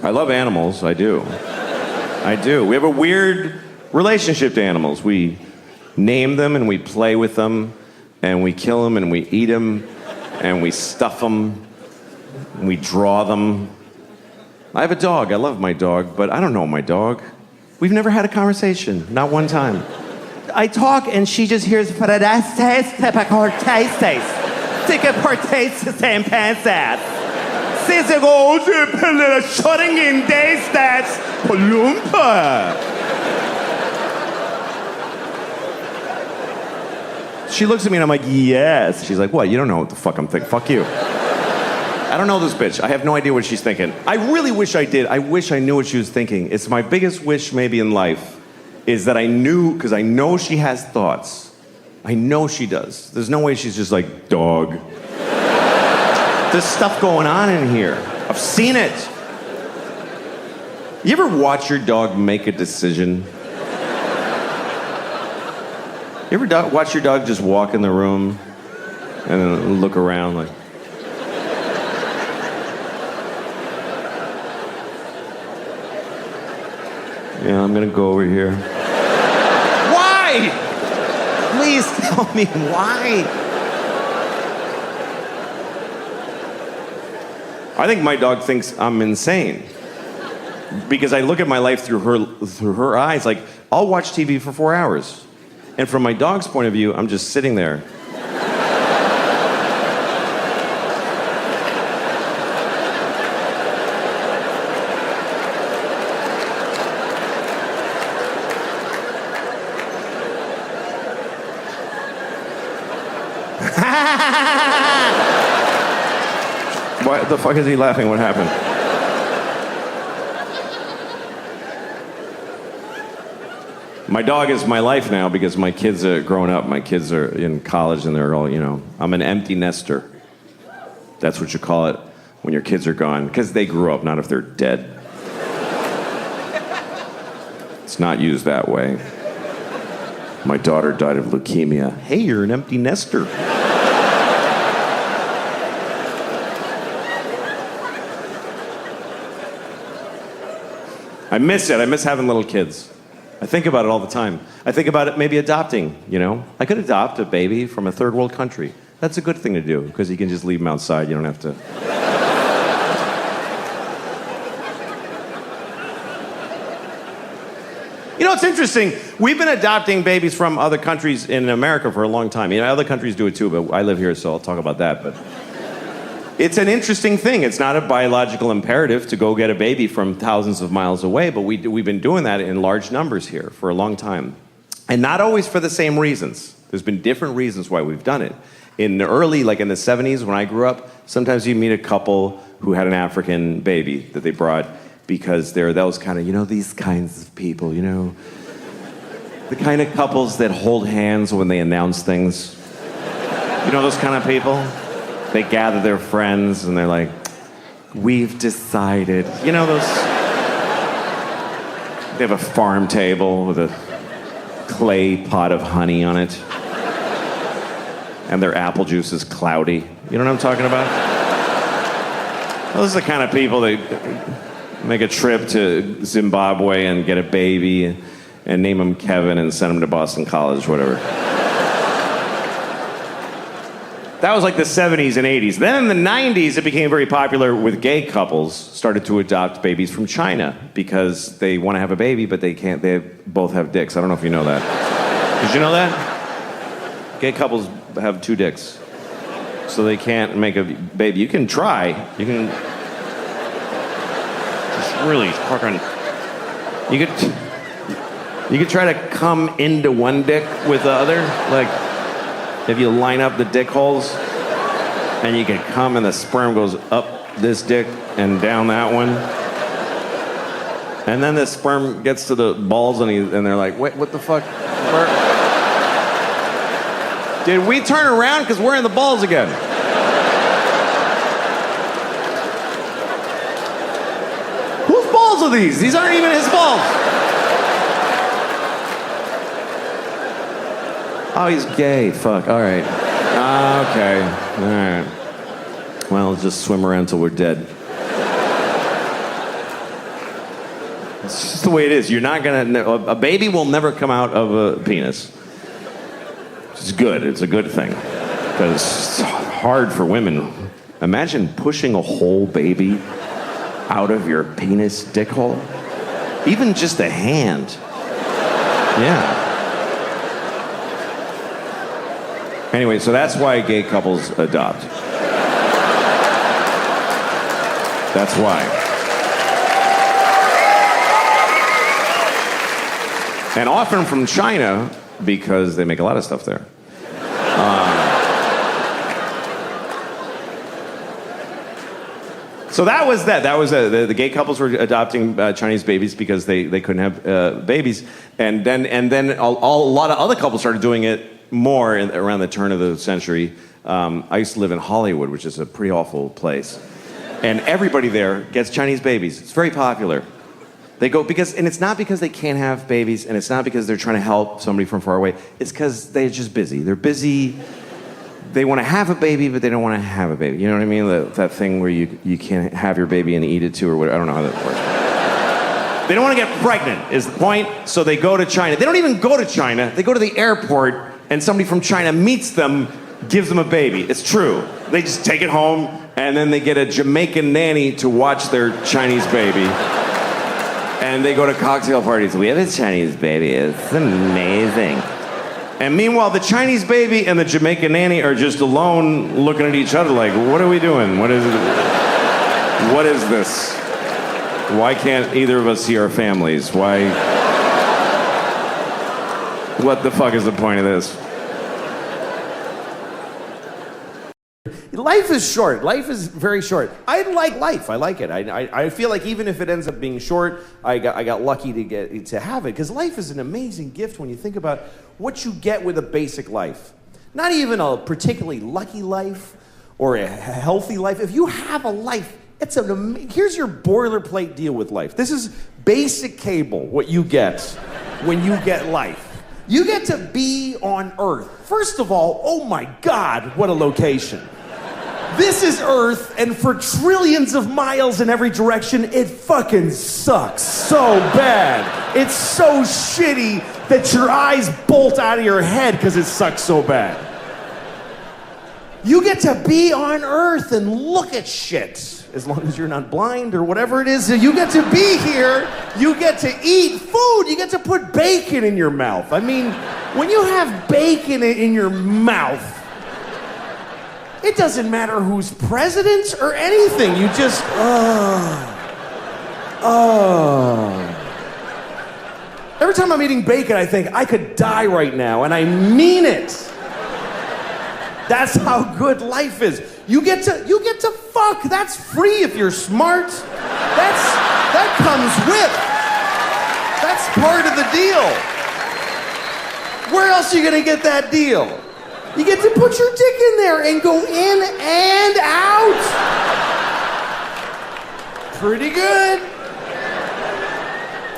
I love animals, I do. I do. We have a weird relationship to animals. We name them and we play with them and we kill them and we eat them and we stuff them and we draw them. I have a dog. I love my dog, but I don't know my dog. We've never had a conversation, not one time. I talk and she just hears She looks at me and I'm like, yes. She's like, what? You don't know what the fuck I'm thinking. Fuck you. I don't know this bitch. I have no idea what she's thinking. I really wish I did. I wish I knew what she was thinking. It's my biggest wish maybe in life is that I knew, because I know she has thoughts. I know she does. There's no way she's just like, dog. There's stuff going on in here. I've seen it. You ever watch your dog make a decision? You ever watch your dog just walk in the room and then look around like... Yeah, I'm gonna go over here. Why? Please tell me why. I think my dog thinks I'm insane. Because I look at my life through her eyes. Like, I'll watch TV for 4 hours. And from my dog's point of view, I'm just sitting there. What the fuck is he laughing? What happened? My dog is my life now because my kids are growing up. My kids are in college and they're all, you know, I'm an empty nester. That's what you call it when your kids are gone, because they grew up, not if they're dead. It's not used that way. My daughter died of leukemia. Hey, you're an empty nester. I miss it. I miss having little kids. I think about it all the time. I think about it maybe adopting, you know? I could adopt a baby from a third world country. That's a good thing to do, because you can just leave them outside. You don't have to... You know, it's interesting. We've been adopting babies from other countries in America for a long time. You know, other countries do it too, but I live here, so I'll talk about that. But it's an interesting thing. It's not a biological imperative to go get a baby from thousands of miles away, but we've been doing that in large numbers here for a long time. And not always for the same reasons. There's been different reasons why we've done it. In the early, like in the 70s when I grew up, sometimes you meet a couple who had an African baby that they brought because they're those kind of, you know, these kinds of people, you know. The kind of couples that hold hands when they announce things. You know those kind of people? They gather their friends and they're like, we've decided. You know those? They have a farm table with a clay pot of honey on it. And their apple juice is cloudy. You know what I'm talking about? Those are the kind of people that make a trip to Zimbabwe and get a baby and name him Kevin and send him to Boston College, whatever. That was like the 70s and 80s. Then in the 90s, it became very popular with gay couples started to adopt babies from China because they want to have a baby, but they can't. They both have dicks. I don't know if you know that. Did you know that? Gay couples have 2 dicks. So they can't make a baby. You can try. You can just really fucking... You could try to come into one dick with the other. Like, if you line up the dick holes, and you can come and the sperm goes up this dick and down that one. And then the sperm gets to the balls and they're like, wait, what the fuck? Did we turn around? Because we're in the balls again. Whose balls are these? These aren't even his balls. Oh, he's gay. Fuck. All right. Okay. All right. Well, let's just swim around till we're dead. It's just the way it is. You're not gonna. A baby will never come out of a penis. It's good. It's a good thing because it's hard for women. Imagine pushing a whole baby out of your penis dick hole. Even just a hand. Yeah. Anyway, so that's why gay couples adopt. That's why. And often from China, because they make a lot of stuff there. So that was that. That was the gay couples were adopting Chinese babies because they couldn't have babies, and then a lot of other couples started doing it more around the turn of the century. I used to live in Hollywood, which is a pretty awful place, and everybody there gets Chinese babies. It's very popular. They go and it's not because they can't have babies, and it's not because they're trying to help somebody from far away. It's because they're just busy. They're busy. They want to have a baby, but they don't want to have a baby. You know what I mean? That thing where you can't have your baby and eat it too, or whatever. I don't know how that works. They don't want to get pregnant, is the point. So they go to China. They don't even go to China. They go to the airport, and somebody from China meets them, gives them a baby. It's true. They just take it home, and then they get a Jamaican nanny to watch their Chinese baby. And they go to cocktail parties. We have a Chinese baby. It's amazing. And meanwhile, the Chinese baby and the Jamaican nanny are just alone looking at each other like, what are we doing? What is this? Why can't either of us see our families? Why? What the fuck is the point of this? Life is short. Life is very short. I like life. I like it. I feel like even if it ends up being short, I got lucky to have it, because life is an amazing gift when you think about what you get with a basic life. Not even a particularly lucky life or a healthy life. If you have a life, here's your boilerplate deal with life. This is basic cable, what you get when you get life. You get to be on Earth. First of all, oh my God, what a location. This is Earth, and for trillions of miles in every direction, it fucking sucks so bad. It's so shitty that your eyes bolt out of your head because it sucks so bad. You get to be on Earth and look at shit, as long as you're not blind or whatever it is. You get to be here, you get to eat food, you get to put bacon in your mouth. I mean, when you have bacon in your mouth, it doesn't matter who's president or anything. You just, Every time I'm eating bacon, I think I could die right now, and I mean it. That's how good life is. You get to fuck. That's free if you're smart. That comes with. That's part of the deal. Where else are you gonna get that deal? You get to put your dick in there and go in and out. Pretty good.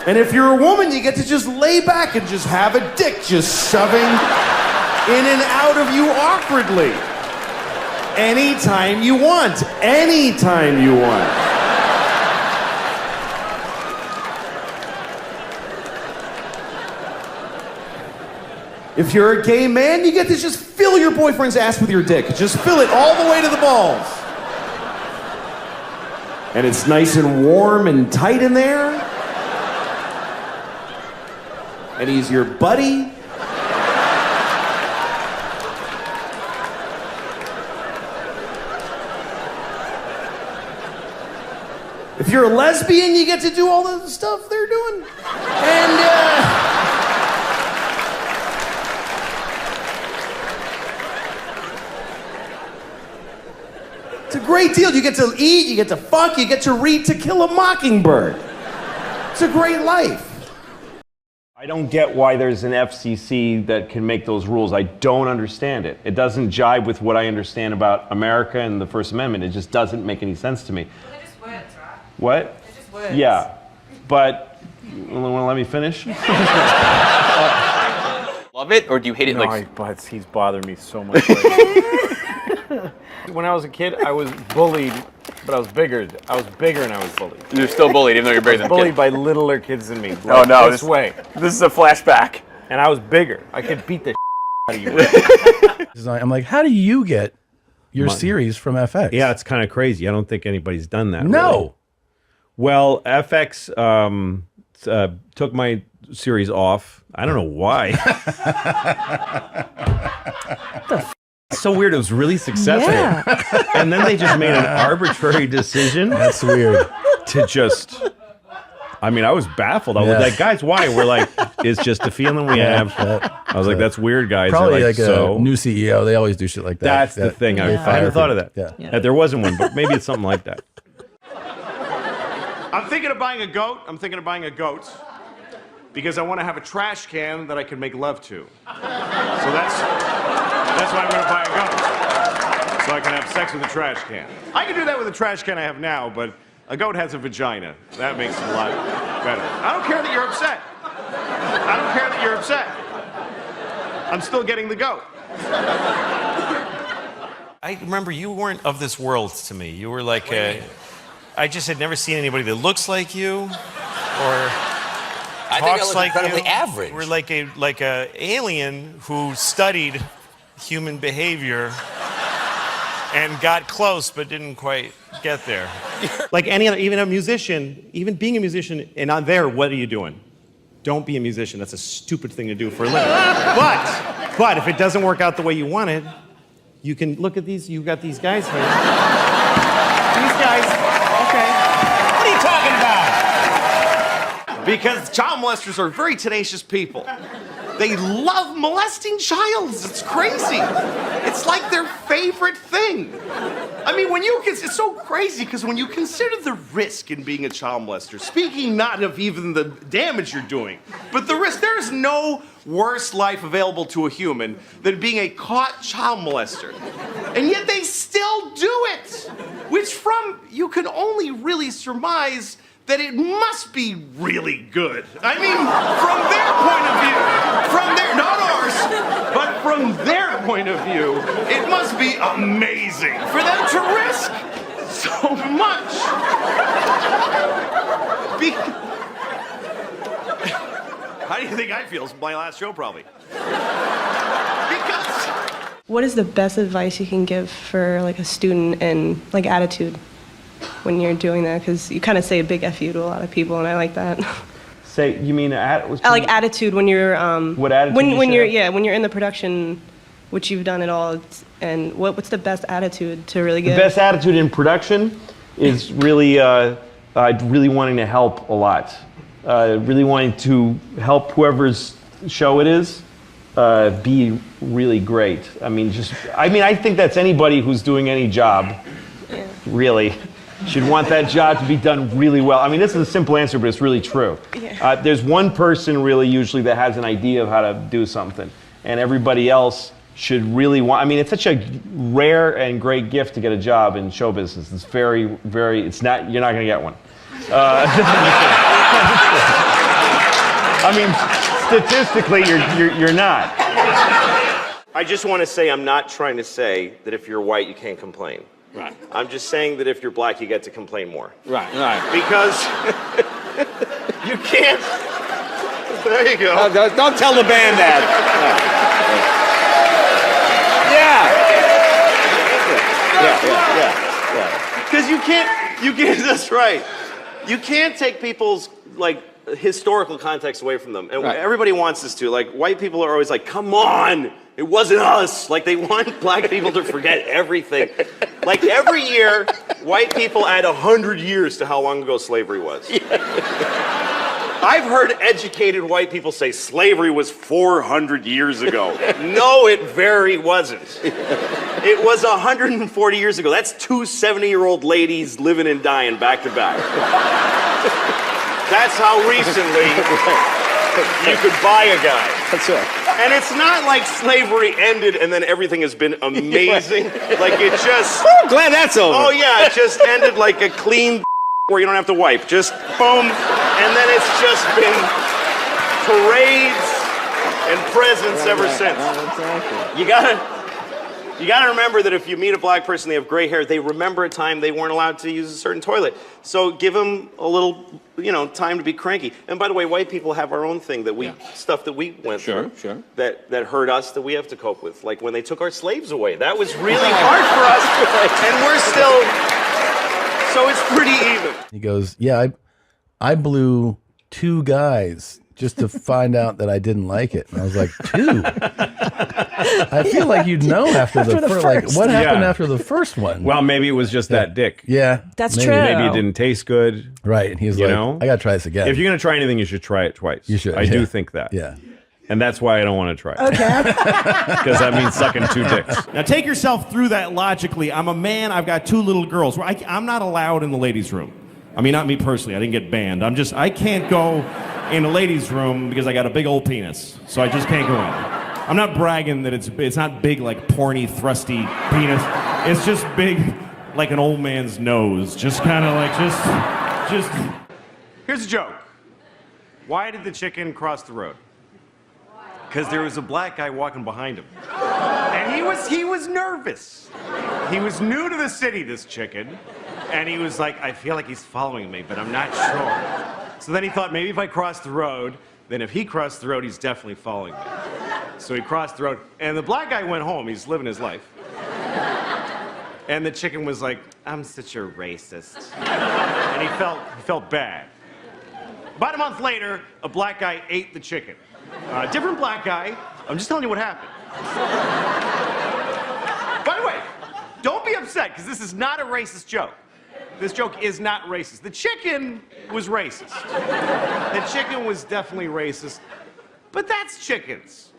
And if you're a woman, you get to just lay back and just have a dick just shoving in and out of you awkwardly. Anytime you want. Anytime you want. If you're a gay man, you get to just fill your boyfriend's ass with your dick. Just fill it all the way to the balls. And it's nice and warm and tight in there. And he's your buddy. If you're a lesbian, you get to do all the stuff they're doing. And, it's a great deal. You get to eat, you get to fuck, you get to read To Kill a Mockingbird. It's a great life. I don't get why there's an FCC that can make those rules. I don't understand it. It doesn't jibe with what I understand about America and the First Amendment. It just doesn't make any sense to me. Well, they're just words, right? What? They're just words. Yeah, but you want to let me finish? Love it, or do you hate it? No, Like, but he's bothering me so much. Right When I was a kid, I was bullied, but I was bigger. I was bigger and I was bullied. You're still bullied, even though you're bigger than Bullied kid. by littler kids than me. Oh Like no, this way. This is a flashback. And I was bigger. I could beat the out of you. I'm like, how do you get your series from FX? Yeah, it's kind of crazy. I don't think anybody's done that. No. Really. Well, FX took my series off. I don't know why. It's so weird. It was really successful. Yeah. And then they just made an arbitrary decision. That's weird. To just... I mean, I was baffled. I was like, guys, why? We're like, it's just a feeling we have. I was like, that's weird, guys. Probably They're like a new CEO. They always do shit like that. That's the thing. I hadn't thought of that. Yeah. That there wasn't one, but maybe it's something like that. I'm thinking of buying a goat. Because I want to have a trash can that I can make love to. So that's why I'm going to buy a goat. So I can have sex with a trash can. I can do that with a trash can I have now, but a goat has a vagina. That makes it a lot better. I don't care that you're upset. I'm still getting the goat. I remember you weren't of this world to me. You were like I just had never seen anybody that looks like you or I think I was incredibly average. You were like a alien who studied human behavior and got close but didn't quite get there. Like any other, even a musician, even being a musician and on there, what are you doing? Don't be a musician. That's a stupid thing to do for a living. But if it doesn't work out the way you wanted, you can look at these. You've got these guys here. These guys. Okay. What are you talking about? Because child molesters are very tenacious people. They love molesting childs. It's crazy. It's like their favorite thing. I mean, it's so crazy because when you consider the risk in being a child molester, speaking not of even the damage you're doing, but the risk, there is no worse life available to a human than being a caught child molester. And yet they still do it, which you can only really surmise that it must be really good. I mean, from their point of view, not ours, but from their point of view, it must be amazing for them to risk so much. How do you think I feel? It's my last show, probably. Because... What is the best advice you can give for like a student and like attitude when you're doing that? Because you kind of say a big F you to a lot of people, and I like that. Say, you mean I like attitude when you're what attitude? when you're when you're in the production, which you've done it all, and what's the best attitude to really give? The best attitude in production is really really wanting to help a lot, really wanting to help whoever's show it is be really great. I think that's anybody who's doing any job, really. Should want that job to be done really well. I mean, this is a simple answer, but it's really true. Yeah. There's one person really usually that has an idea of how to do something, and everybody else should really want. I mean, it's such a rare and great gift to get a job in show business. It's very, very. It's not. You're not going to get one. I mean, statistically, you're not. I just want to say, I'm not trying to say that if you're white, you can't complain. Right. I'm just saying that if you're black, you get to complain more. Right. Because you can't. There you go. Don't tell the band that. Yeah. Because you can't. That's right. You can't take people's historical context away from them, and everybody wants us to. Like white people are always like, "Come on, it wasn't us." Like they want black people to forget everything. Like every year, white people add 100 years to how long ago slavery was. I've heard educated white people say slavery was 400 years ago. No, it very wasn't. It was 140 years ago. That's two 70-year-old ladies living and dying back to back. That's how recently you could buy a guy. That's right. And it's not like slavery ended and then everything has been amazing. Like it just... I'm glad that's over. Oh yeah, it just ended like a clean where you don't have to wipe. Just boom. And then it's just been parades and presents ever since. You You got to remember that if you meet a black person, they have gray hair, they remember a time they weren't allowed to use a certain toilet. So give them a little, time to be cranky. And by the way, white people have our own thing that stuff that we went through. Sure. That hurt us that we have to cope with. Like when they took our slaves away. That was really hard for us. And we're still, so it's pretty even. He goes, yeah, I blew 2 guys just to find out that I didn't like it. And I was like, 2? I feel like you'd know after the first. Like, what happened after the first one? Well, maybe it was just that dick. Yeah. That's maybe. true. Maybe it didn't taste good. Right. And he's You like, know? I got to try this again. If you're going to try anything, you should try it twice. You should, I do think that. Yeah. And that's why I don't want to try it. Okay. Because that means sucking 2 dicks. Now take yourself through that logically. I'm a man, I've got 2 little girls. I'm not allowed in the ladies' room. I mean, not me personally, I didn't get banned. I can't go in a ladies' room because I got a big old penis. So I just can't go in. I'm not bragging that it's not big like porny, thrusty penis. It's just big like an old man's nose. Just kind of like, just. Here's a joke. Why did the chicken cross the road? Because there was a black guy walking behind him. And he was nervous. He was new to the city, this chicken. And he was like, I feel like he's following me, but I'm not sure. So then he thought, maybe if I cross the road, then if he crossed the road, he's definitely following me. So he crossed the road, and the black guy went home. He's living his life. And the chicken was like, I'm such a racist. And he felt bad. About a month later, a black guy ate the chicken. Different black guy. I'm just telling you what happened. By the way, don't be upset, because this is not a racist joke. This joke is not racist. The chicken was racist. The chicken was definitely racist. But that's chickens.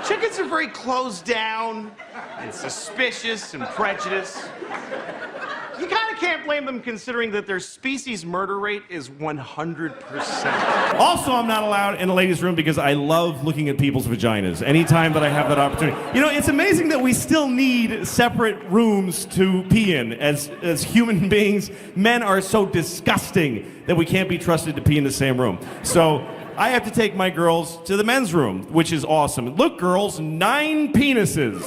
Chickens are very closed down and suspicious and prejudiced. You kind of can't blame them considering that their species murder rate is 100%. Also, I'm not allowed in a ladies' room because I love looking at people's vaginas anytime that I have that opportunity. It's amazing that we still need separate rooms to pee in as human beings. Men are so disgusting that we can't be trusted to pee in the same room. So I have to take my girls to the men's room, which is awesome. Look, girls, 9 penises.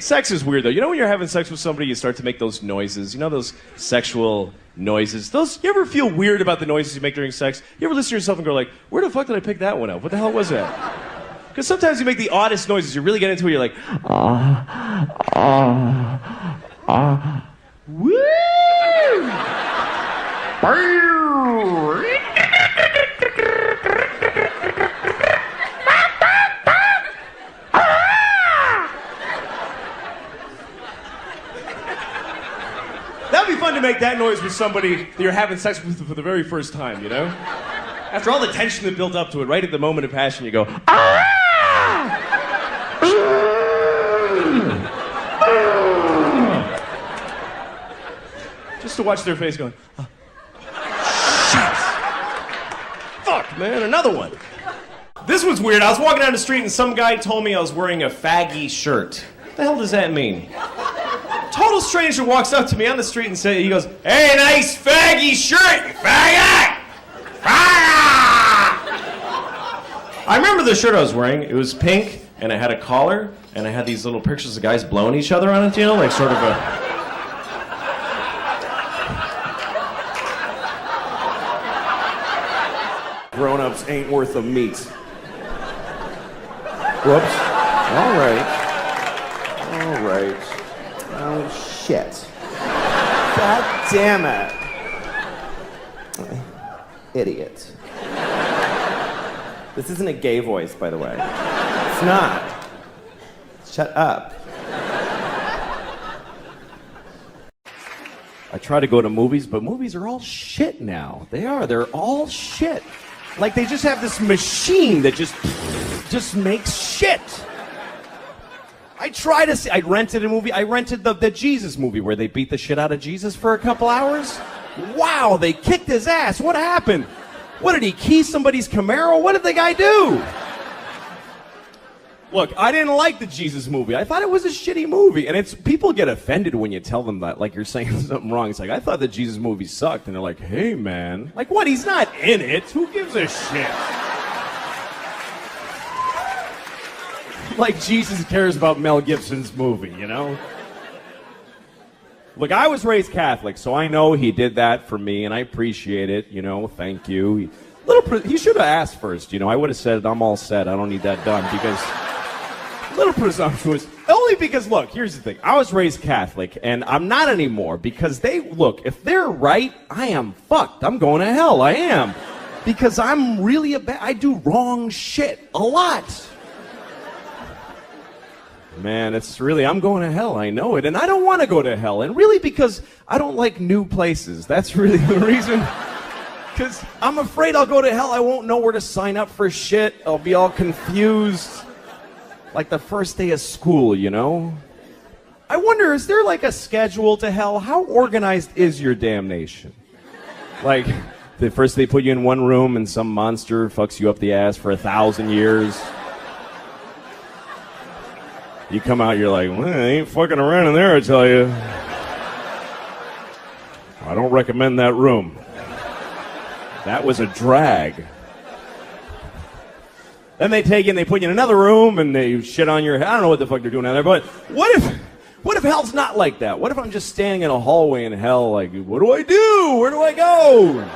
Sex is weird, though. When you're having sex with somebody, you start to make those noises. Those sexual noises. You ever feel weird about the noises you make during sex? You ever listen to yourself and go like, where the fuck did I pick that one up? What the hell was that? Because sometimes you make the oddest noises. You really get into it, you're like, woo! That'd be fun to make that noise with somebody that you're having sex with for the very first time, After all the tension that built up to it, right at the moment of passion, you go, just to watch their face going, shit. Fuck, man, another one. This was weird. I was walking down the street and some guy told me I was wearing a faggy shirt. What the hell does that mean? Total stranger walks up to me on the street and he goes, hey, nice faggy shirt, you faggot! Faggot! I remember the shirt I was wearing. It was pink, and it had a collar, and it had these little pictures of guys blowing each other on it, like sort of a... Grown-ups ain't worth a meat. Whoops. All right. Oh, shit. God damn it. Idiot. This isn't a gay voice, by the way. It's not. Shut up. I try to go to movies, but movies are all shit now. They are. They're all shit. Like they just have this machine that just makes shit. I rented a movie. I rented the Jesus movie where they beat the shit out of Jesus for a couple hours. Wow, they kicked his ass. What happened? What, did he key somebody's Camaro? What did the guy do? Look, I didn't like the Jesus movie. I thought it was a shitty movie. And people get offended when you tell them that, like you're saying something wrong. It's like, I thought the Jesus movie sucked. And they're like, hey, man. Like, what? He's not in it. Who gives a shit? like Jesus cares about Mel Gibson's movie, you know? Look, I was raised Catholic, so I know he did that for me, and I appreciate it, you know, thank you. He should have asked first, you know. I would have said, I'm all set, I don't need that done, because a little presumptuous. Only because, look, here's the thing. I was raised Catholic, and I'm not anymore, because look, if they're right, I am fucked. I'm going to hell, I am. Because I'm really I do wrong shit a lot. Man, I'm going to hell, I know it, and I don't want to go to hell, and really because I don't like new places. That's really the reason. Because I'm afraid I'll go to hell, I won't know where to sign up for shit, I'll be all confused. Like the first day of school, you know? I wonder, is there like a schedule to hell? How organized is your damnation? Like, first they put you in one room and some monster fucks you up the ass for 1,000 years. You come out, you're like, well, I ain't fucking around in there, I tell you. I don't recommend that room. That was a drag. Then they take you and they put you in another room and they shit on your head. I don't know what the fuck they're doing down there, but what if hell's not like that? What if I'm just standing in a hallway in hell like, what do I do? Where do I go?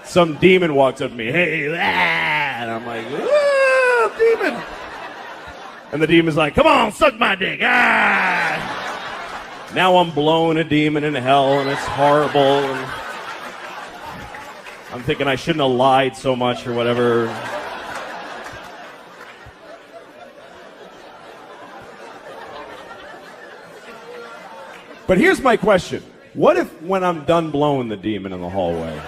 Some demon walks up to me, hey, and I'm like, demon. And the demon's like, come on, suck my dick. Now I'm blowing a demon in hell and it's horrible. And I'm thinking I shouldn't have lied so much or whatever. But here's my question. What if when I'm done blowing the demon in the hallway?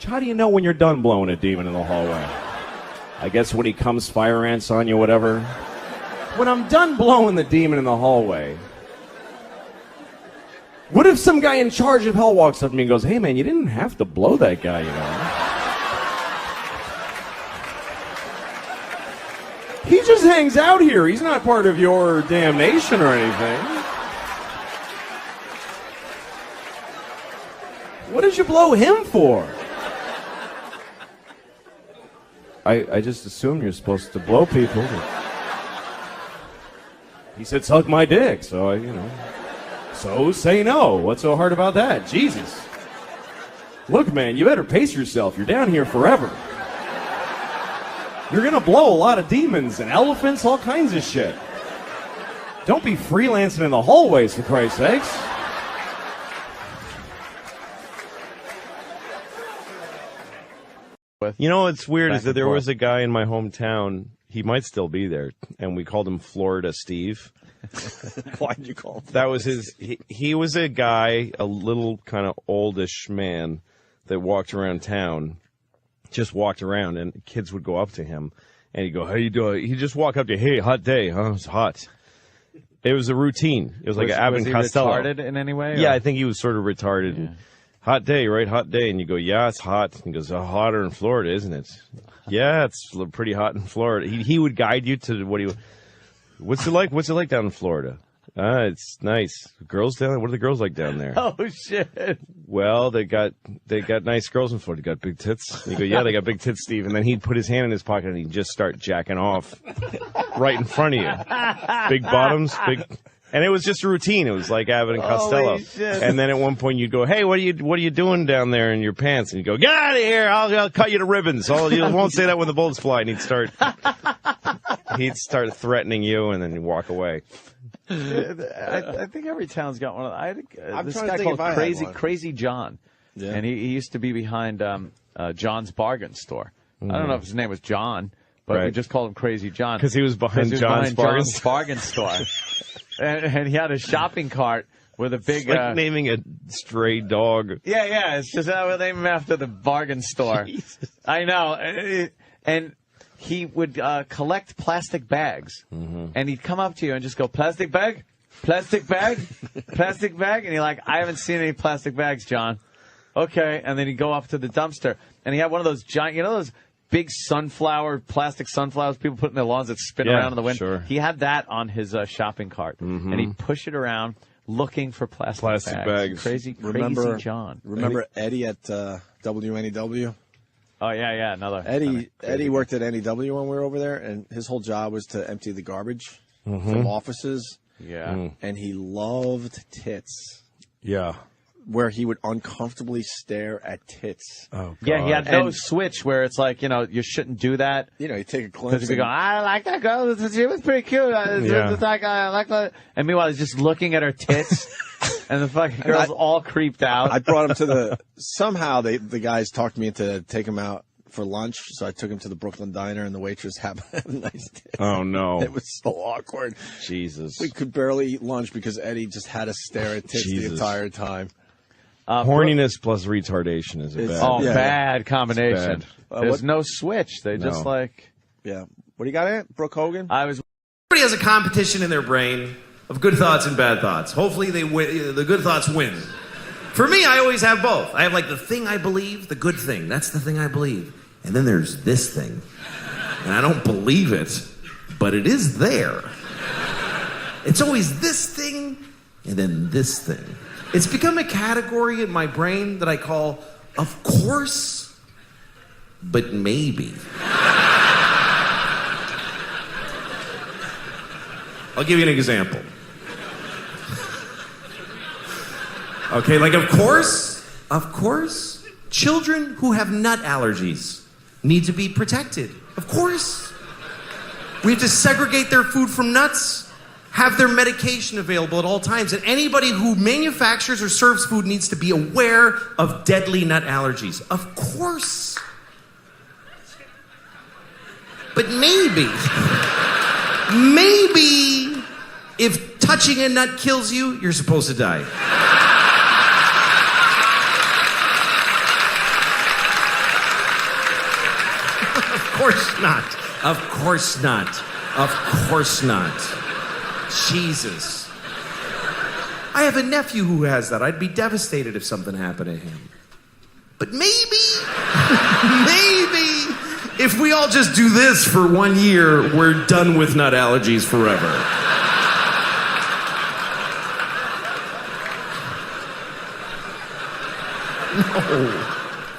How do you know when you're done blowing a demon in the hallway? I guess when he comes fire ants on you, whatever. When I'm done blowing the demon in the hallway, what if some guy in charge of hell walks up to me and goes, hey man, you didn't have to blow that guy, you know? He just hangs out here. He's not part of your damnation or anything. What did you blow him for? I just assumed you're supposed to blow people. He said, suck my dick, so So say no. What's so hard about that? Jesus. Look, man, you better pace yourself. You're down here forever. You're gonna blow a lot of demons and elephants, all kinds of shit. Don't be freelancing in the hallways, for Christ's sakes. You know what's weird is that there was a guy in my hometown, he might still be there, and we called him Florida Steve. Why did you call him? That was his, he was a guy, a little kind of oldish man that walked around town, just walked around, and kids would go up to him, and he'd go, how you doing? He'd just walk up to you, hey, hot day, huh? It's hot. It was a routine. It was like Abbott and Costello. Was he retarded in any way? Yeah, or? I think he was sort of retarded. Yeah. Hot day, right? Hot day. And you go, yeah, it's hot. And he goes, hotter in Florida, isn't it? Yeah, it's pretty hot in Florida. He would guide you to what's it like? What's it like down in Florida? It's nice. Girls down there? What are the girls like down there? Oh, shit. Well, they got nice girls in Florida. They got big tits. And you go, yeah, they got big tits, Steve. And then he'd put his hand in his pocket and he'd just start jacking off right in front of you. Big bottoms, big... And it was just a routine. It was like Abbott and Costello. And then at one point you'd go, hey, what are you doing down there in your pants? And you'd go, get out of here. I'll cut you to ribbons. You won't say that when the bullets fly. And he'd start threatening you, and then he'd walk away. I think every town's got one of them. This guy called Crazy John. Yeah. And he used to be behind John's Bargain Store. I don't know if his name was John, but we just called him Crazy John. Because he was behind John's Bargain Store. And he had a shopping cart with a big... It's like naming a stray dog. Yeah. It's just we'll name him after the bargain store. Jesus. I know. And he would collect plastic bags. Mm-hmm. And he'd come up to you and just go, plastic bag? Plastic bag? Plastic bag? And you're like, I haven't seen any plastic bags, John. Okay. And then he'd go up to the dumpster. And he had one of those giant... You know those... big plastic sunflowers people put in their lawns that spin around in the wind. Sure. He had that on his shopping cart, and he'd push it around looking for plastic bags. Crazy John. Remember Eddie at WNEW? Oh yeah, another. Eddie worked at NEW when we were over there, and his whole job was to empty the garbage from offices. Yeah. And he loved tits. Yeah. Where he would uncomfortably stare at tits. Oh, God. Yeah, he had no switch where it's like, you shouldn't do that. You take a glimpse. Because you go, I like that girl. She was pretty cute. It's like, I like that. And meanwhile, he's just looking at her tits, and the fucking girl's all creeped out. I brought him to somehow the guys talked me into take him out for lunch, so I took him to the Brooklyn Diner, and the waitress happened to have a nice tip. Oh, no. It was so awkward. Jesus. We could barely eat lunch because Eddie just had to stare at tits the entire time. Horniness plus retardation is a bad combination. There's no switch. They just like... Yeah. What do you got in it? Brooke Hogan? Everybody has a competition in their brain of good thoughts and bad thoughts. Hopefully the good thoughts win. For me, I always have both. I have like the thing I believe, the good thing. That's the thing I believe. And then there's this thing. And I don't believe it, but it is there. It's always this thing and then this thing. It's become a category in my brain that I call, of course, but maybe. I'll give you an example. Okay, like of course, children who have nut allergies need to be protected. Of course. We have to segregate their food from nuts, have their medication available at all times, and anybody who manufactures or serves food needs to be aware of deadly nut allergies. Of course. But maybe if touching a nut kills you, you're supposed to die. Of course not. Of course not. Of course not. Jesus. I have a nephew who has that. I'd be devastated if something happened to him. But maybe, if we all just do this for 1 year, we're done with nut allergies forever. No,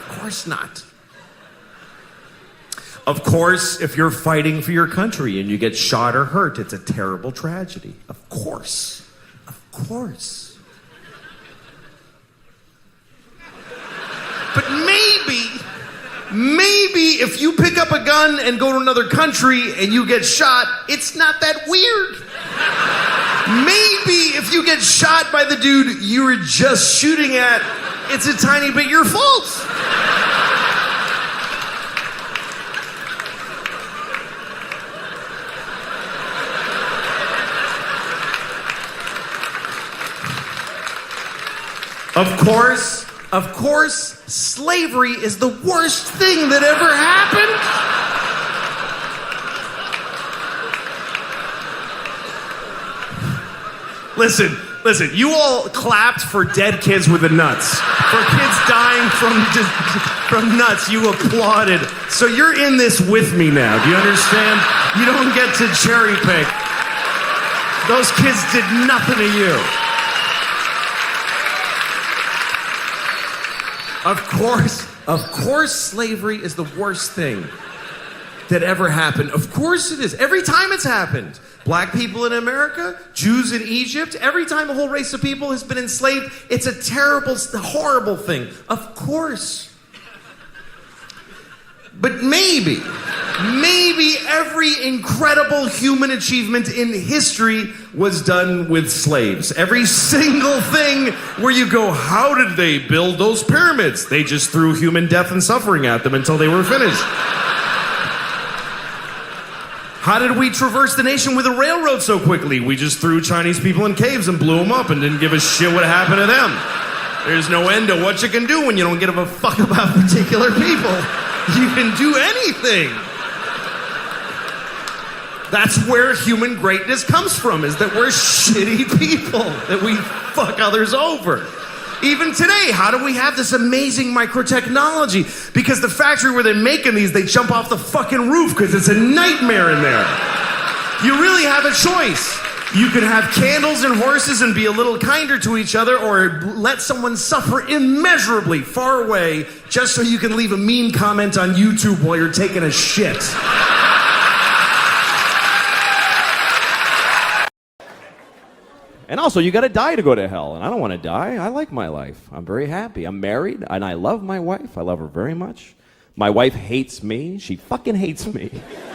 of course not. Of course, if you're fighting for your country and you get shot or hurt, it's a terrible tragedy. Of course. Of course. But maybe if you pick up a gun and go to another country and you get shot, it's not that weird. Maybe if you get shot by the dude you were just shooting at, it's a tiny bit your fault. Of course, slavery is the worst thing that ever happened. Listen, you all clapped for dead kids with the nuts. For kids dying from nuts, you applauded. So you're in this with me now. Do you understand? You don't get to cherry pick. Those kids did nothing to you. Of course, slavery is the worst thing that ever happened. Of course it is. Every time it's happened. Black people in America, Jews in Egypt, every time a whole race of people has been enslaved, it's a terrible, horrible thing. Of course. But maybe every incredible human achievement in history was done with slaves. Every single thing where you go, how did they build those pyramids? They just threw human death and suffering at them until they were finished. How did we traverse the nation with a railroad so quickly? We just threw Chinese people in caves and blew them up and didn't give a shit what happened to them. There's no end to what you can do when you don't give a fuck about particular people. You can do anything. That's where human greatness comes from, is that we're shitty people, that we fuck others over. Even today, how do we have this amazing microtechnology? Because the factory where they're making these, they jump off the fucking roof because it's a nightmare in there. You really have a choice. You could have candles and horses and be a little kinder to each other, or let someone suffer immeasurably far away just so you can leave a mean comment on YouTube while you're taking a shit. And also, you gotta die to go to hell. And I don't want to die. I like my life. I'm very happy. I'm married, and I love my wife. I love her very much. My wife hates me. She fucking hates me.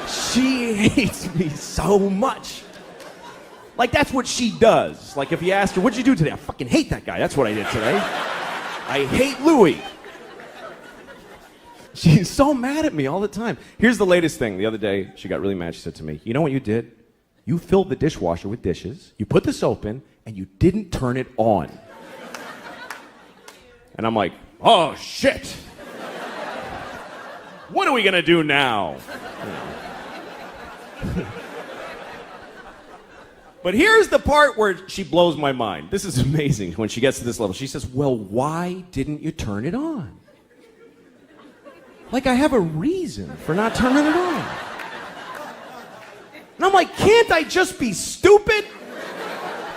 She hates me so much. Like, that's what she does. Like, if you asked her, what'd you do today? I fucking hate that guy. That's what I did today. I hate Louis. She's so mad at me all the time. Here's the latest thing. The other day, she got really mad. She said to me, you know what you did? You filled the dishwasher with dishes, you put the soap in, and you didn't turn it on. And I'm like, oh, shit. What are we gonna do now? But here's the part where she blows my mind. This is amazing when she gets to this level. She says, well, why didn't you turn it on? Like, I have a reason for not turning it on. And I'm like, can't I just be stupid?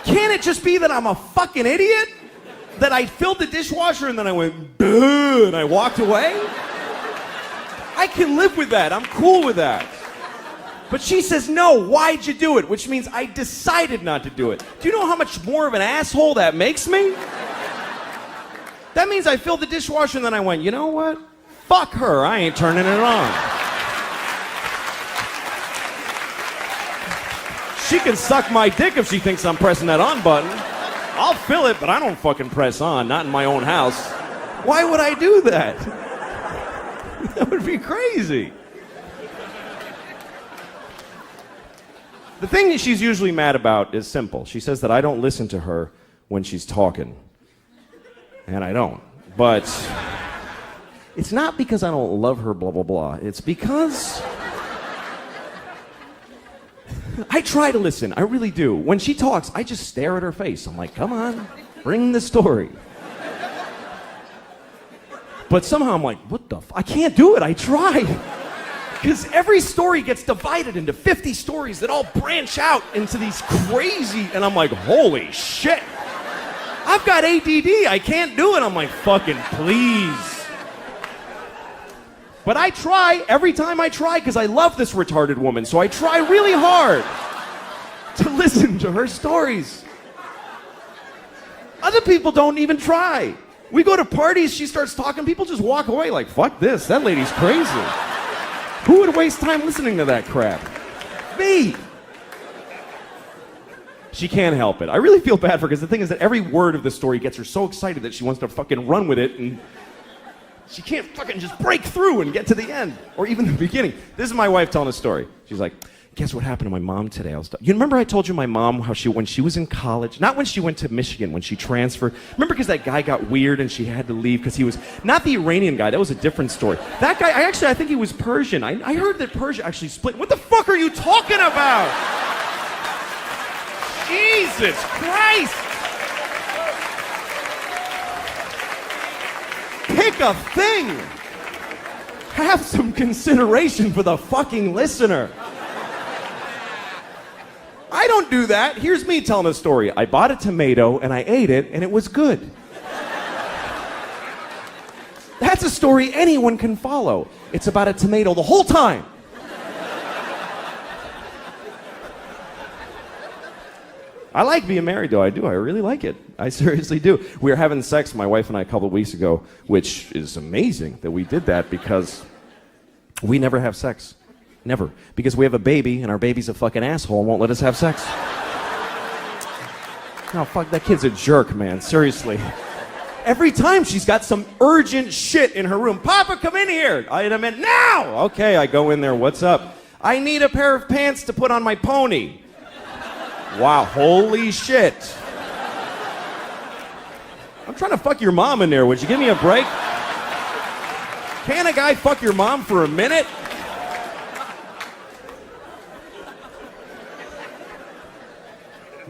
Can't it just be that I'm a fucking idiot? That I filled the dishwasher and then I went, duh, and I walked away? I can live with that. I'm cool with that. But she says, no, why'd you do it? Which means I decided not to do it. Do you know how much more of an asshole that makes me? That means I filled the dishwasher and then I went, you know what? Fuck her, I ain't turning it on. She can suck my dick if she thinks I'm pressing that on button. I'll fill it, but I don't fucking press on, not in my own house. Why would I do that? That would be crazy. The thing that she's usually mad about is simple. She says that I don't listen to her when she's talking. And I don't. But it's not because I don't love her, blah, blah, blah. It's because I try to listen. I really do. When she talks, I just stare at her face. I'm like, come on, bring the story. But somehow I'm like, what the I can't do it. I try. Because every story gets divided into 50 stories that all branch out into these crazy, and I'm like, holy shit. I've got ADD. I can't do it. I'm like, fucking please. But I try every time I try because I love this retarded woman. So I try really hard to listen to her stories. Other people don't even try. We go to parties, she starts talking, people just walk away like, fuck this, that lady's crazy. Who would waste time listening to that crap? Me. She can't help it. I really feel bad for her because the thing is that every word of the story gets her so excited that she wants to fucking run with it, and she can't fucking just break through and get to the end or even the beginning. This is my wife telling a story. She's like, guess what happened to my mom today? You remember I told you my mom how when she was in college, not when she went to Michigan, when she transferred. Remember because that guy got weird and she had to leave because he was not the Iranian guy. That was a different story. That guy, I think he was Persian. I heard that Persia actually split. What the fuck are you talking about? Jesus Christ! Pick a thing. Have some consideration for the fucking listener. I don't do that. Here's me telling a story. I bought a tomato and I ate it and it was good. That's a story anyone can follow. It's about a tomato the whole time. I like being married though, I do. I really like it. I seriously do. We were having sex, my wife and I, a couple of weeks ago, which is amazing that we did that because we never have sex. Never. Because we have a baby, and our baby's a fucking asshole and won't let us have sex. No, fuck, that kid's a jerk, man. Seriously. Every time she's got some urgent shit in her room. Papa, come in here. I meant, now! Okay, I go in there. What's up? I need a pair of pants to put on my pony. Wow, holy shit. I'm trying to fuck your mom in there. Would you give me a break? Can a guy fuck your mom for a minute?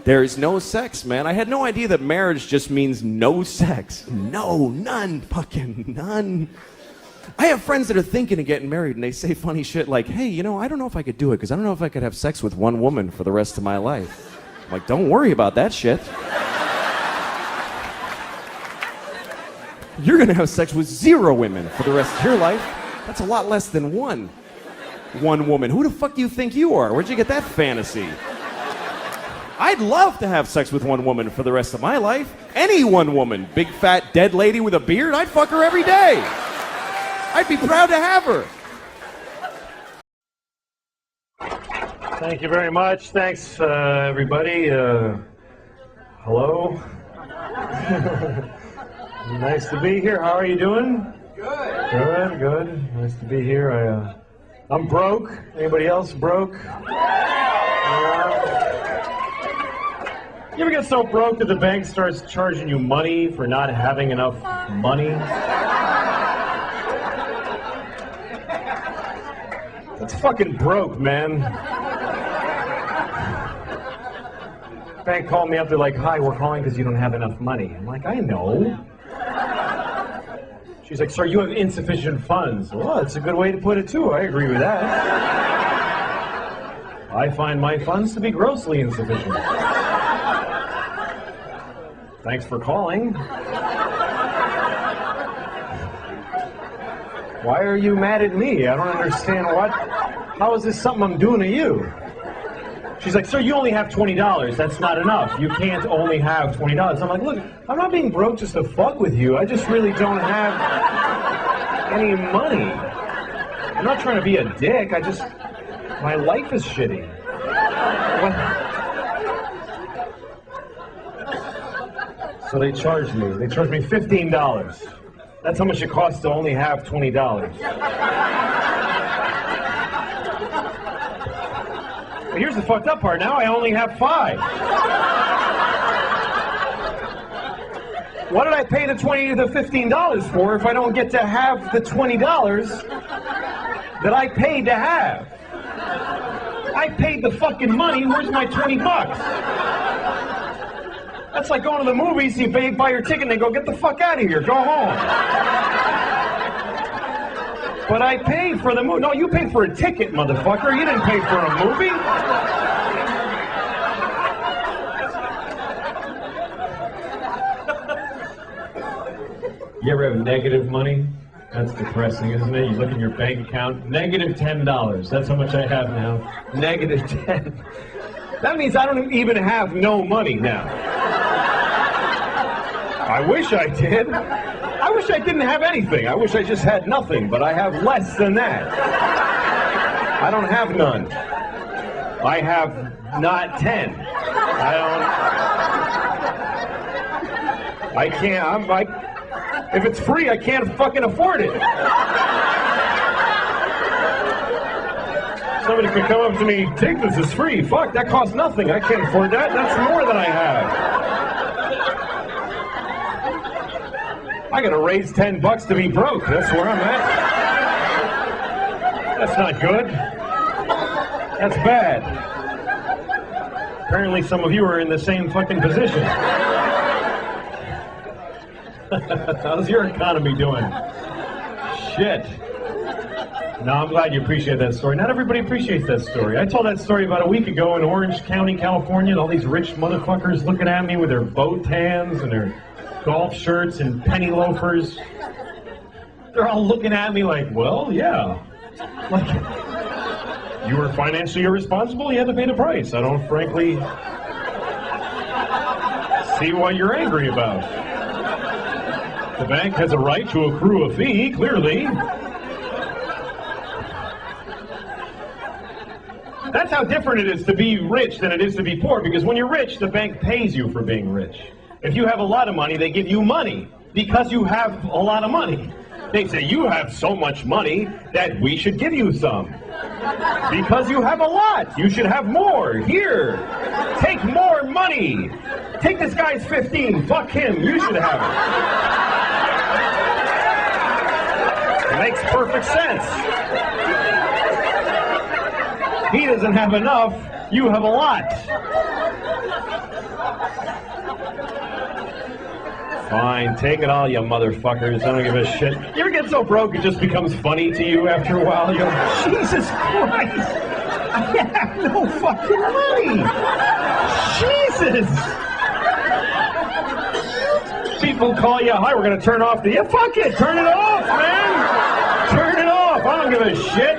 There is no sex, man. I had no idea that marriage just means no sex. No, none, fucking none. I have friends that are thinking of getting married and they say funny shit like, hey, you know, I don't know if I could do it because I don't know if I could have sex with one woman for the rest of my life. like, don't worry about that shit. You're gonna have sex with 0 women for the rest of your life. That's a lot less than one woman. Who the fuck do you think you are? Where'd you get that fantasy? I'd love to have sex with 1 woman for the rest of my life. Any 1 woman. Big, fat, dead lady with a beard, I'd fuck her every day. I'd be proud to have her. Thank you very much. Thanks, everybody. Hello. Nice to be here. How are you doing? Good. Good. Nice to be here. I'm broke. Anybody else broke? You ever get so broke that the bank starts charging you money for not having enough money? That's fucking broke, man. Bank called me up. They're like, "Hi, we're calling because you don't have enough money." I'm like, "I know." She's like, "Sir, you have insufficient funds." Well, that's a good way to put it, too. I agree with that. I find my funds to be grossly insufficient. Thanks for calling. Why are you mad at me? I don't understand what. How is this something I'm doing to you? She's like, "Sir, you only have $20. That's not enough. You can't only have $20. I'm like, "Look, I'm not being broke just to fuck with you. I just really don't have any money. I'm not trying to be a dick. My life is shitty." What? So they charged me. They charged me $15. That's how much it costs to only have $20. But here's the fucked up part. Now I only have 5. What did I pay the $15 for if I don't get to have the $20 that I paid to have? I paid the fucking money. Where's my $20? That's like going to the movies. You buy your ticket and they go, "Get the fuck out of here. Go home." But I paid for the movie. No, you paid for a ticket, motherfucker. You didn't pay for a movie. You ever have negative money? That's depressing, isn't it? You look at your bank account, negative $10. That's how much I have now. Negative 10. That means I don't even have no money now. I wish I did. I wish I didn't have anything. I wish I just had nothing, but I have less than that. I don't have none. I have not 10. I can't, I'm like, if it's free, I can't fucking afford it. Somebody could come up to me, "Take this, it's free." Fuck, that costs nothing. I can't afford that. That's more than I have. I gotta raise $10 to be broke. That's where I'm at. That's not good. That's bad. Apparently some of you are in the same fucking position. How's your economy doing? Shit. No, I'm glad you appreciate that story. Not everybody appreciates that story. I told that story about a week ago in Orange County, California, and all these rich motherfuckers looking at me with their boat tans and their golf shirts and penny loafers. They're all looking at me like, "Well, yeah. Like, you were financially irresponsible, you had to pay the price. I don't frankly see what you're angry about. The bank has a right to accrue a fee, clearly." That's how different it is to be rich than it is to be poor, because when you're rich, the bank pays you for being rich. If you have a lot of money, they give you money because you have a lot of money. They say, "You have so much money that we should give you some. Because you have a lot, you should have more. Here, take more money. Take this guy's 15, fuck him, you should have it." It makes perfect sense. He doesn't have enough, you have a lot. Fine, take it all, you motherfuckers. I don't give a shit. You ever get so broke it just becomes funny to you after a while? You go, "Jesus Christ, I have no fucking money. Jesus! People call you, hi, we're going to turn off the... Yeah, fuck it, turn it off, man! Turn it off, I don't give a shit.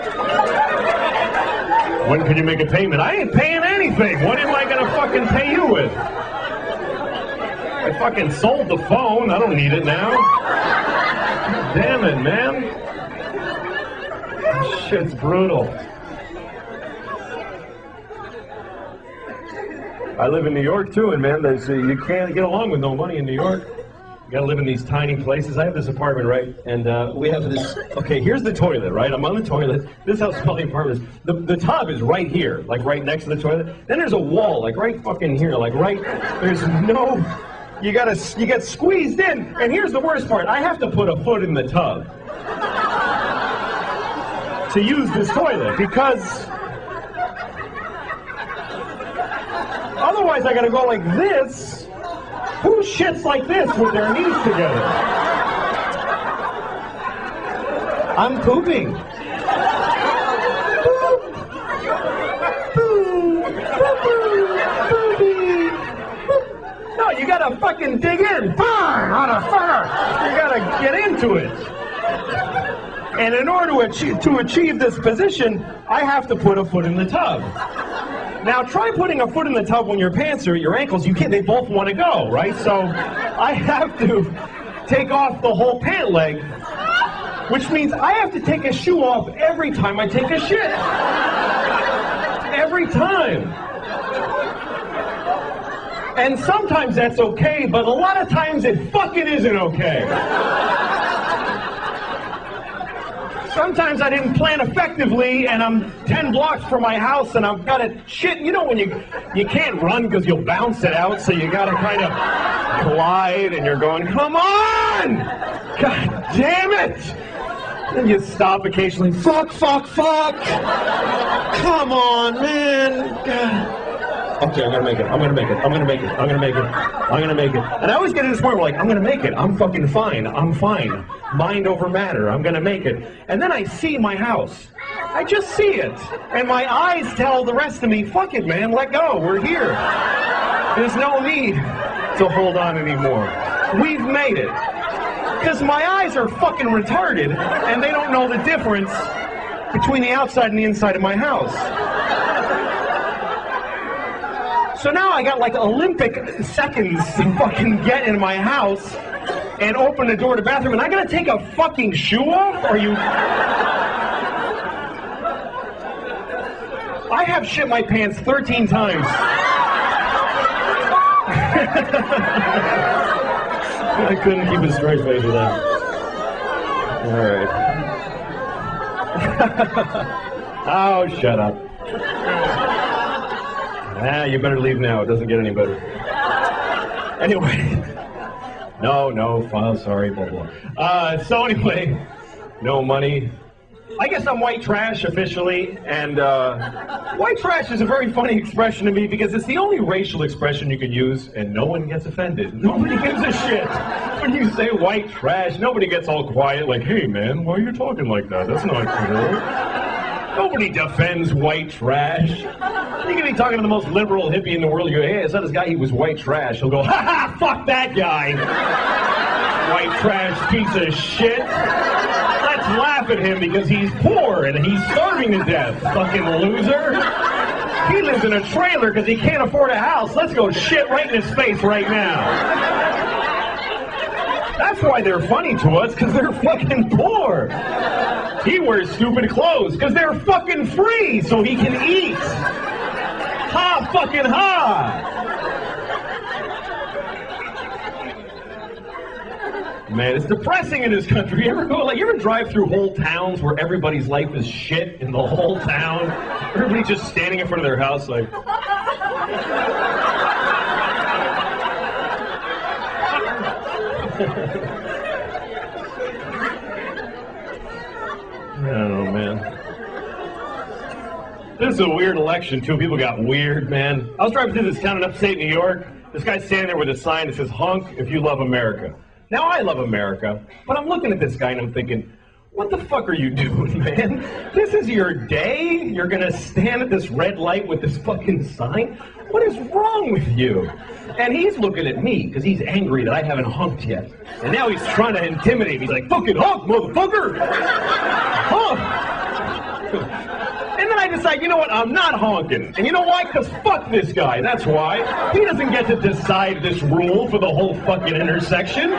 When can you make a payment? I ain't paying anything. What am I going to fucking pay you with? I fucking sold the phone, I don't need it now. Damn it, man. This shit's brutal. I live in New York too, and man, you can't get along with no money in New York. You gotta live in these tiny places. I have this apartment, right? And we have this, okay, here's the toilet, right? I'm on the toilet. This is how small the apartment is. The tub is right here, like right next to the toilet. Then there's a wall, like right fucking here, like right, there's no, you get squeezed in. And here's the worst part. I have to put a foot in the tub to use this toilet because otherwise I gotta go like this. Who shits like this with their knees together? I'm pooping. No, you gotta fucking dig in. You gotta get into it. And in order to achieve this position, I have to put a foot in the tub. Now try putting a foot in the tub when your pants are at your ankles. You can't. They both want to go, right? So I have to take off the whole pant leg, which means I have to take a shoe off every time I take a shit. Every time. And sometimes that's okay, but a lot of times it fucking isn't okay. Sometimes I didn't plan effectively, and I'm 10 blocks from my house, and I've got to shit. You know when you can't run because you'll bounce it out, so you got to kind of glide, and you're going, come on! God damn it! And you stop occasionally. Fuck, fuck, fuck! Come on, man! God. Okay, I'm gonna make it. I'm gonna make it. I'm gonna make it. I'm gonna make it. I'm gonna make it. And I always get to this point where like, I'm gonna make it. I'm fucking fine. I'm fine. Mind over matter. I'm gonna make it. And then I see my house. I just see it. And my eyes tell the rest of me, fuck it, man. Let go. We're here. There's no need to hold on anymore. We've made it. Because my eyes are fucking retarded, and they don't know the difference between the outside and the inside of my house. So now I got like Olympic seconds to fucking get in my house and open the door to the bathroom, and I gotta take a fucking shoe off? Are you... I have shit my pants 13 times. I couldn't keep a straight face with that. All right. Oh, shut up. You better leave now. It doesn't get any better. Anyway. No, fine, sorry, blah, blah. So anyway, no money. I guess I'm white trash officially, and white trash is a very funny expression to me because it's the only racial expression you can use, and no one gets offended. Nobody gives a shit when you say white trash. Nobody gets all quiet like, hey man, why are you talking like that? That's not cool. Nobody defends white trash. You can be talking to the most liberal hippie in the world. You go, hey, I saw this guy, he was white trash. He'll go, ha ha, fuck that guy. White trash piece of shit. Let's laugh at him because he's poor and he's starving to death. Fucking loser. He lives in a trailer because he can't afford a house. Let's go shit right in his face right now. That's why they're funny to us, because they're fucking poor. He wears stupid clothes because they're fucking free so he can eat. Ha fucking ha! Man, it's depressing in this country. You ever drive through whole towns where everybody's life is shit in the whole town? Everybody just standing in front of their house like... I don't know, man. This is a weird election, too. People got weird, man. I was driving through this town in upstate New York. This guy's standing there with a sign that says, honk if you love America. Now, I love America, but I'm looking at this guy and I'm thinking, What the fuck are you doing, man? This is your day? You're gonna stand at this red light with this fucking sign? What is wrong with you? And he's looking at me because he's angry that I haven't honked yet. And now he's trying to intimidate me. He's like, fucking honk, motherfucker! Honk! And then I decide, you know what, I'm not honking. And you know why? Because fuck this guy, that's why. He doesn't get to decide this rule for the whole fucking intersection.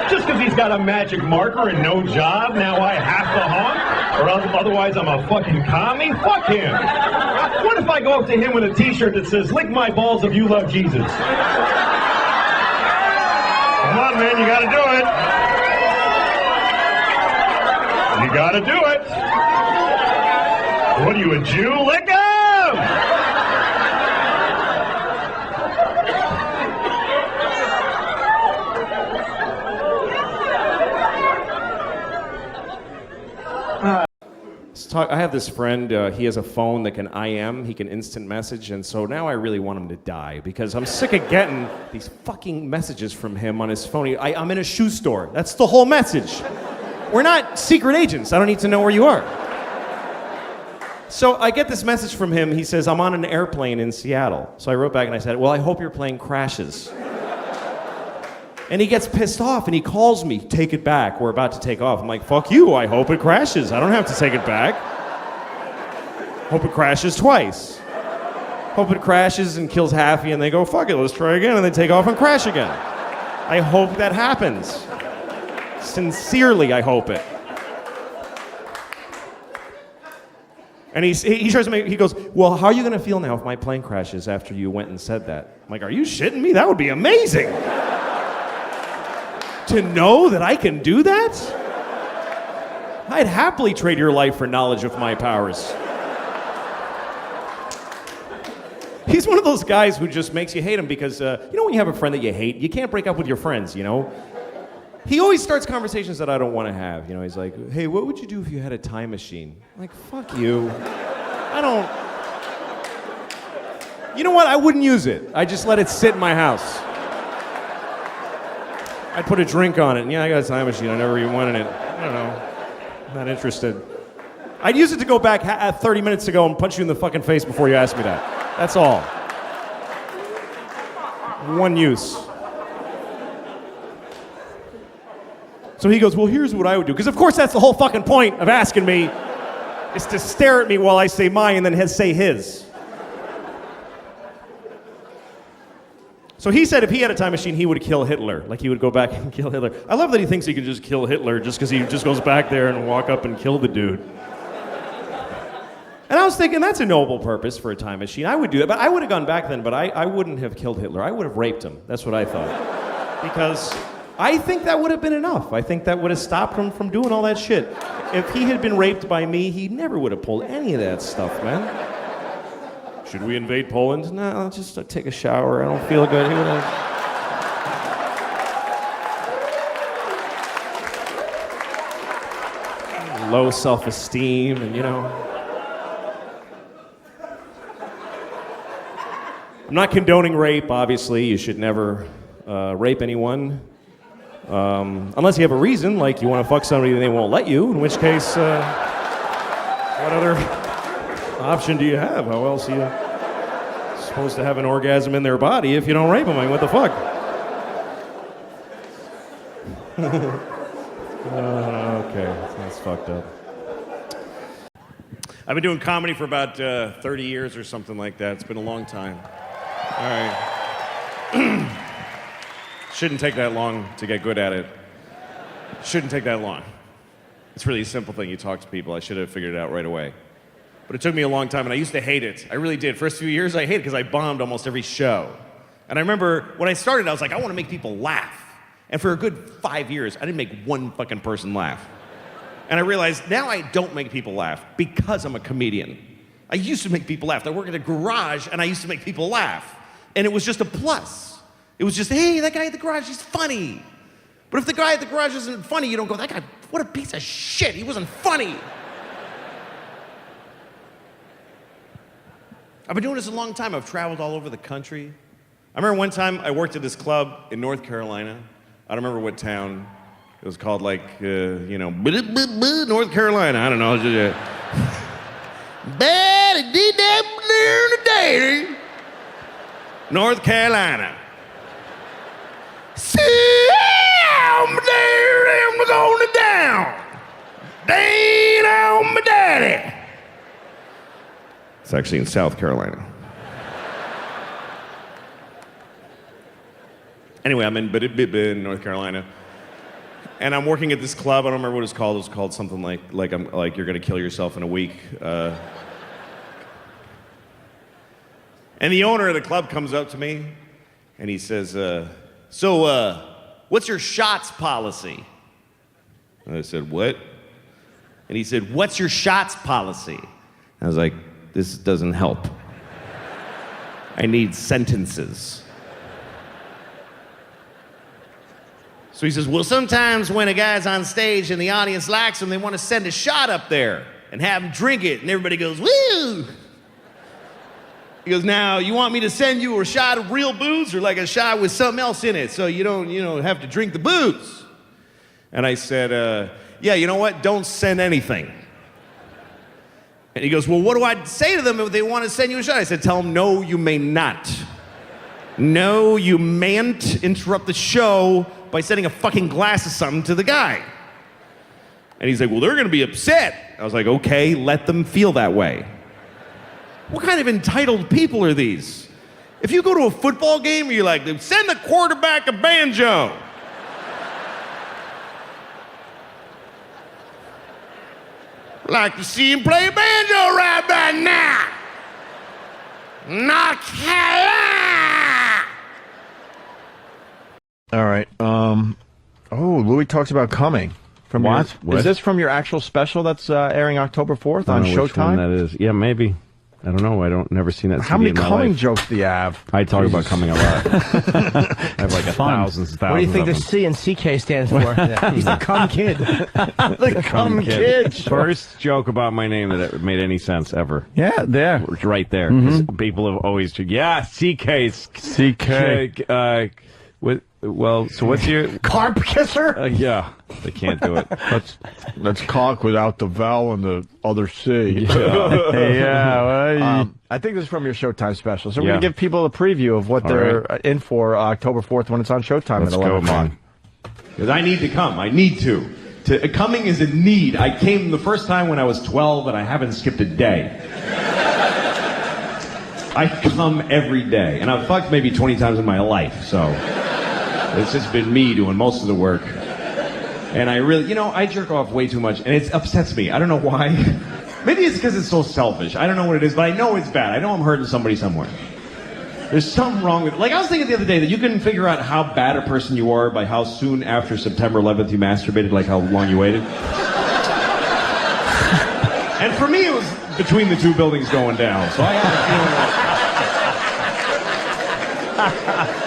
Just because he's got a magic marker and no job, now I have to honk? Or otherwise I'm a fucking commie? Fuck him. What if I go up to him with a t-shirt that says, lick my balls if you love Jesus? Come on, man, you gotta do it. You gotta do it. What are you, a Jew? Lick him! I have this friend, he has a phone that can IM, he can instant message, and so now I really want him to die because I'm sick of getting these fucking messages from him on his phone. I'm in a shoe store. That's the whole message. We're not secret agents. I don't need to know where you are. So I get this message from him. He says, I'm on an airplane in Seattle. So I wrote back and I said, well, I hope your plane crashes. And he gets pissed off and he calls me, take it back, we're about to take off. I'm like, fuck you, I hope it crashes. I don't have to take it back. Hope it crashes twice. Hope it crashes and kills Haffy and they go, fuck it, let's try again, and they take off and crash again. I hope that happens. Sincerely, I hope it. And he tries to make, he goes, well, how are you gonna feel now if my plane crashes after you went and said that? I'm like, are you shitting me? That would be amazing. To know that I can do that? I'd happily trade your life for knowledge of my powers. He's one of those guys who just makes you hate him because, you know when you have a friend that you hate, you can't break up with your friends, you know? He always starts conversations that I don't want to have. You know, he's like, hey, what would you do if you had a time machine? I'm like, fuck you. I don't... You know what? I wouldn't use it. I just let it sit in my house. I'd put a drink on it, and yeah, I got a time machine. I never even wanted it. I don't know. I'm not interested. I'd use it to go back 30 minutes ago and punch you in the fucking face before you ask me that. That's all. One use. So he goes, well, here's what I would do. Because of course that's the whole fucking point of asking me, is to stare at me while I say mine and then say his. So he said if he had a time machine, he would kill Hitler. Like he would go back and kill Hitler. I love that he thinks he can just kill Hitler just because he just goes back there and walk up and kill the dude. And I was thinking, that's a noble purpose for a time machine. I would do that, but I would have gone back then, but I wouldn't have killed Hitler. I would have raped him. That's what I thought. Because I think that would have been enough. I think that would have stopped him from doing all that shit. If he had been raped by me, he never would have pulled any of that stuff, man. Should we invade Poland? No, I'll just take a shower. I don't feel good. He would have... Low self-esteem and, you know... I'm not condoning rape, obviously. You should never rape anyone. Unless you have a reason, like you want to fuck somebody and they won't let you, in which case, what other option do you have? How else are you supposed to have an orgasm in their body if you don't rape them? I mean, what the fuck? Okay, that's fucked up. I've been doing comedy for about 30 years or something like that. It's been a long time. All right. Shouldn't take that long to get good at it. Shouldn't take that long. It's really a simple thing. You talk to people. I should have figured it out right away. But it took me a long time, and I used to hate it. I really did. First few years, I hated it because I bombed almost every show. And I remember when I started, I was like, I want to make people laugh. And for a good 5 years, I didn't make one fucking person laugh. And I realized now I don't make people laugh because I'm a comedian. I used to make people laugh. I worked at a garage, and I used to make people laugh. And it was just a plus. It was just, hey, that guy at the garage, he's funny. But if the guy at the garage isn't funny, you don't go, that guy, what a piece of shit, he wasn't funny. I've been doing this a long time. I've traveled all over the country. I remember one time I worked at this club in North Carolina. I don't remember what town. It was called like, North Carolina. I don't know. North Carolina. See, I'm going down. Dang on my daddy. It's actually in South Carolina. Anyway, I'm in North Carolina. And I'm working at this club. I don't remember what it's called. It was called something like you're gonna kill yourself in a week. And the owner of the club comes up to me and he says, so what's your shots policy? And I said, what? And he said, what's your shots policy? I was like, this doesn't help. I need sentences. So he says, well, sometimes when a guy's on stage and the audience likes him, they want to send a shot up there and have him drink it, and everybody goes, woo! He goes, now, you want me to send you a shot of real booze or like a shot with something else in it so you don't, have to drink the booze? And I said, yeah, you know what? Don't send anything. And he goes, well, what do I say to them if they want to send you a shot? I said, tell them, no, you may not. No, you mayn't interrupt the show by sending a fucking glass of something to the guy. And he's like, well, they're going to be upset. I was like, okay, let them feel that way. What kind of entitled people are these? If you go to a football game, you're like, send the quarterback a banjo. Like to see him play banjo right about now. North Carolina. All right. Louis talks about coming. From what? Is this from your actual special that's airing October 4th on Showtime? Which one that is. Yeah, maybe. I don't know. Never seen that. How many coming jokes do you have? I talk about coming a lot. I have like thousands and thousands. What do you think the C and CK stands for? He's the cum kid. The cum kid. First joke about my name that made any sense ever. Yeah, there. It's right there. 'Cause people have always, CK's. CK. So what's your... Carp kisser? Yeah, they can't do it. That's cock without the vowel and the other C. Yeah. I think this is from your Showtime special. So we're going to give people a preview of what they're in for October 4th when it's on Showtime at 11 o'clock. Because I need to come. I need to. Coming is a need. I came the first time when I was 12 and I haven't skipped a day. I come every day. And I've fucked maybe 20 times in my life, so... It's just been me doing most of the work. And I really, I jerk off way too much, and it upsets me. I don't know why. Maybe it's because it's so selfish. I don't know what it is, but I know it's bad. I know I'm hurting somebody somewhere. There's something wrong with it. Like, I was thinking the other day that you can figure out how bad a person you are by how soon after September 11th you masturbated, like how long you waited. And for me, it was between the two buildings going down, so I had a feeling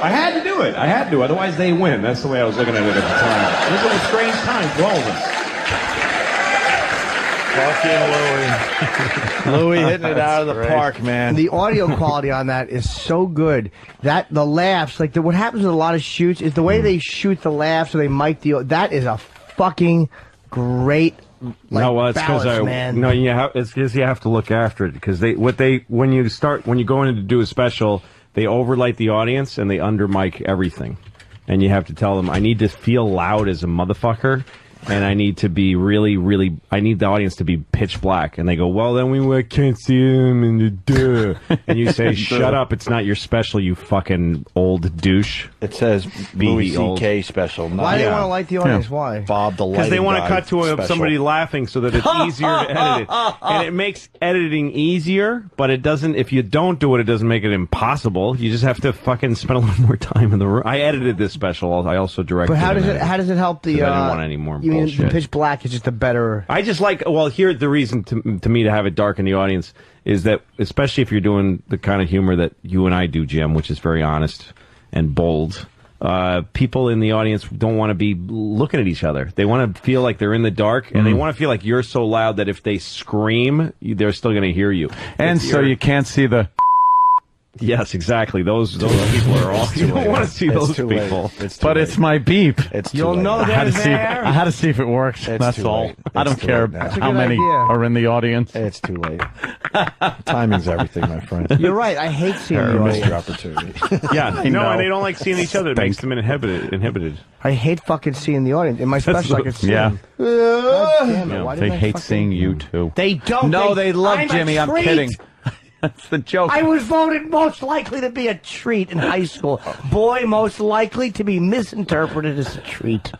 I had to do it. I had to. Otherwise, they win. That's the way I was looking at it at the time. This was a strange time for all of us. Fucking Louis. Louis hitting it out of the park, man. The audio quality on that is so good. The laughs, what happens with a lot of shoots is the way they shoot the laughs or they mic that is a fucking great it's because it's because you have to look after it because when you go in to do a special. They overlight the audience and they under mic everything. And you have to tell them, I need to feel loud as a motherfucker. And I need to be really, really, I need the audience to be pitch black. And they go, well, then we can't see him and and you say, shut up, it's not your special, you fucking old douche. It says Louis C.K. special. Why do they want to light the audience? Why? Bob the lighting Because they want to cut to special. somebody laughing so that it's easier to edit it. And it makes editing easier, but it doesn't, if you don't do it, it doesn't make it impossible. You just have to fucking spend a little more time in the room. I edited this special. I also directed it. But how does it help the... I didn't want any more you mean bullshit. the pitch black is just a better... I just here the reason to me to have it dark in the audience is that, especially if you're doing the kind of humor that you and I do, Jim, which is very honest and bold, people in the audience don't want to be looking at each other. They want to feel like they're in the dark, and they want to feel like you're so loud that if they scream, they're still going to hear you. And so you can't see the... Yes, exactly. Those people are all. You don't want to see those people. But it's my beep. You'll know I had they're to see. there. I had to see if it works. That's too all. late. I don't It's too care late now. That's a how good many idea. are in the audience. It's too late. Timing's everything, my friend. You're right. I hate seeing the Missed your audience. opportunity. Yeah, I no, know. and they don't like seeing each other. It makes them inhibited. I hate fucking seeing the audience. In my special, I could see Yeah. them. God damn it. Yeah, Why They didn't I hate fucking- seeing you too. They don't. No, they love I'm a Jimmy. I'm treat. kidding. That's the joke. I was voted most likely to be a treat in high school. Boy, most likely to be misinterpreted as a treat.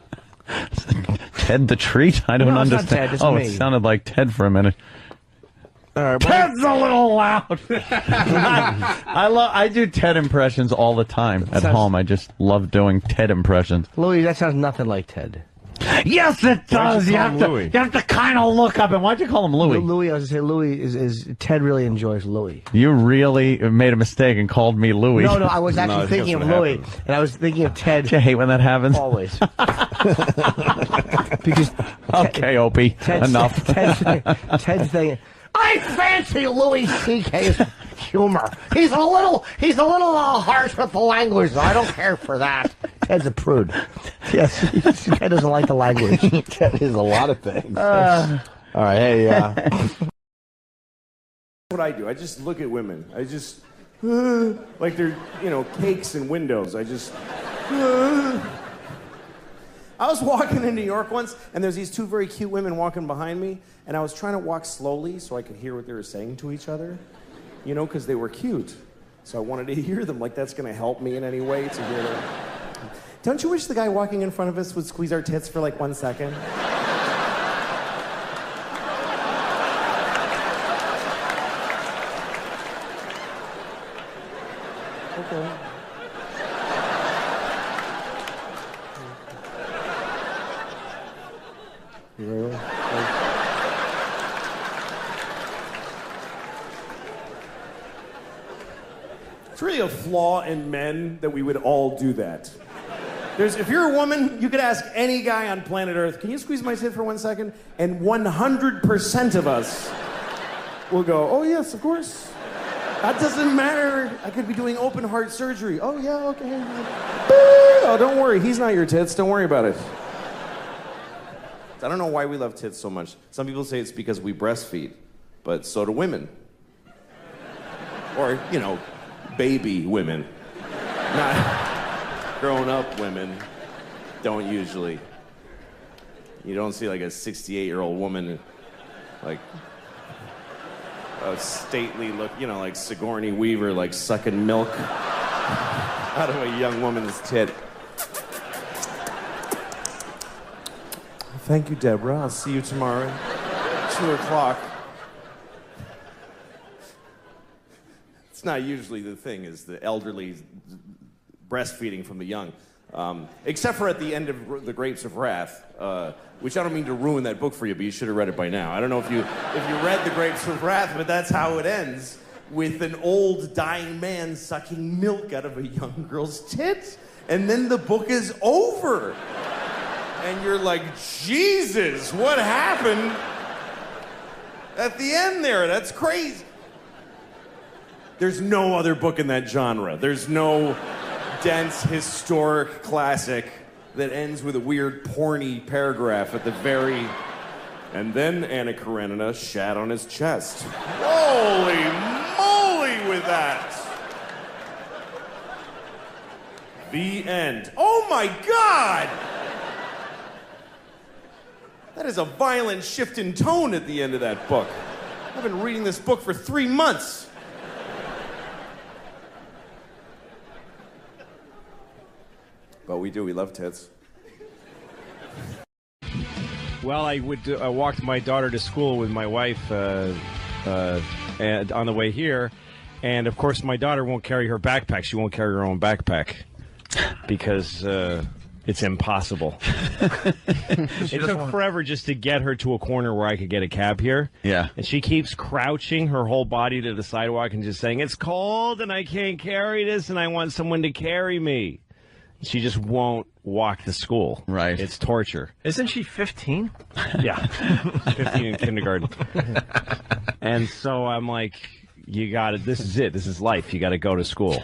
Ted the treat? I don't No, it's not understand. Ted, it's oh, me. it sounded like Ted for a minute. Ted's a little loud. I do Ted impressions all the time at home. I just love doing Ted impressions. Louis, that sounds nothing like Ted. Yes, it does. You have to kind of look up. And why'd you call him Louis? Louis, I was going to say, Louis is Ted really enjoys Louis. You really made a mistake and called me Louis. No, I was actually thinking of Louis, and I was thinking of Ted. Do you hate when that happens? Always. Because okay, Opie, enough. Ted's thing. I fancy Louis C.K.'s humor. He's a little harsh with the language, though. I don't care for that. Ted's a prude. Yes, Ted doesn't like the language. Ted is a lot of things. All right, hey, What I do, I just look at women. I just like they're cakes and windows. I just. I was walking in New York once, and there's these two very cute women walking behind me, and I was trying to walk slowly so I could hear what they were saying to each other, because they were cute. So I wanted to hear them, like that's going to help me in any way to hear them. Don't you wish the guy walking in front of us would squeeze our tits for like 1 second? Okay. It's really a flaw in men that we would all do that. If you're a woman, you could ask any guy on planet Earth, can you squeeze my tit for 1 second? And 100% of us will go, oh yes, of course. That doesn't matter. I could be doing open heart surgery. Oh yeah, okay. Oh, don't worry, he's not your tits, don't worry about it. I don't know why we love tits so much. Some people say it's because we breastfeed, but so do women. Or, baby women. Not grown-up women don't usually. You don't see like a 68-year-old woman, like a stately look, like Sigourney Weaver, like sucking milk out of a young woman's tit. Thank you, Deborah. I'll see you tomorrow, 2:00. It's not usually the thing, is the elderly breastfeeding from the young. Except for at the end of The Grapes of Wrath, which I don't mean to ruin that book for you, but you should have read it by now. I don't know if you read The Grapes of Wrath, but that's how it ends, with an old dying man sucking milk out of a young girl's tit, and then the book is over. And you're like, Jesus, what happened at the end there? That's crazy. There's no other book in that genre. There's no dense, historic classic that ends with a weird, porny paragraph at the very... And then Anna Karenina shat on his chest. Holy moly with that! The end. Oh my God! That is a violent shift in tone at the end of that book. I've been reading this book for 3 months. But we love tits. Well, I would walk my daughter to school with my wife and on the way here, and of course my daughter won't carry her backpack. She won't carry her own backpack because it's impossible. It took forever just to get her to a corner where I could get a cab here. Yeah. And she keeps crouching her whole body to the sidewalk and just saying, it's cold and I can't carry this and I want someone to carry me. She just won't walk to school. Right. It's torture. Isn't she 15? Yeah. 15 in kindergarten. And so I'm like, You got it. This is it. This is life. You got to go to school.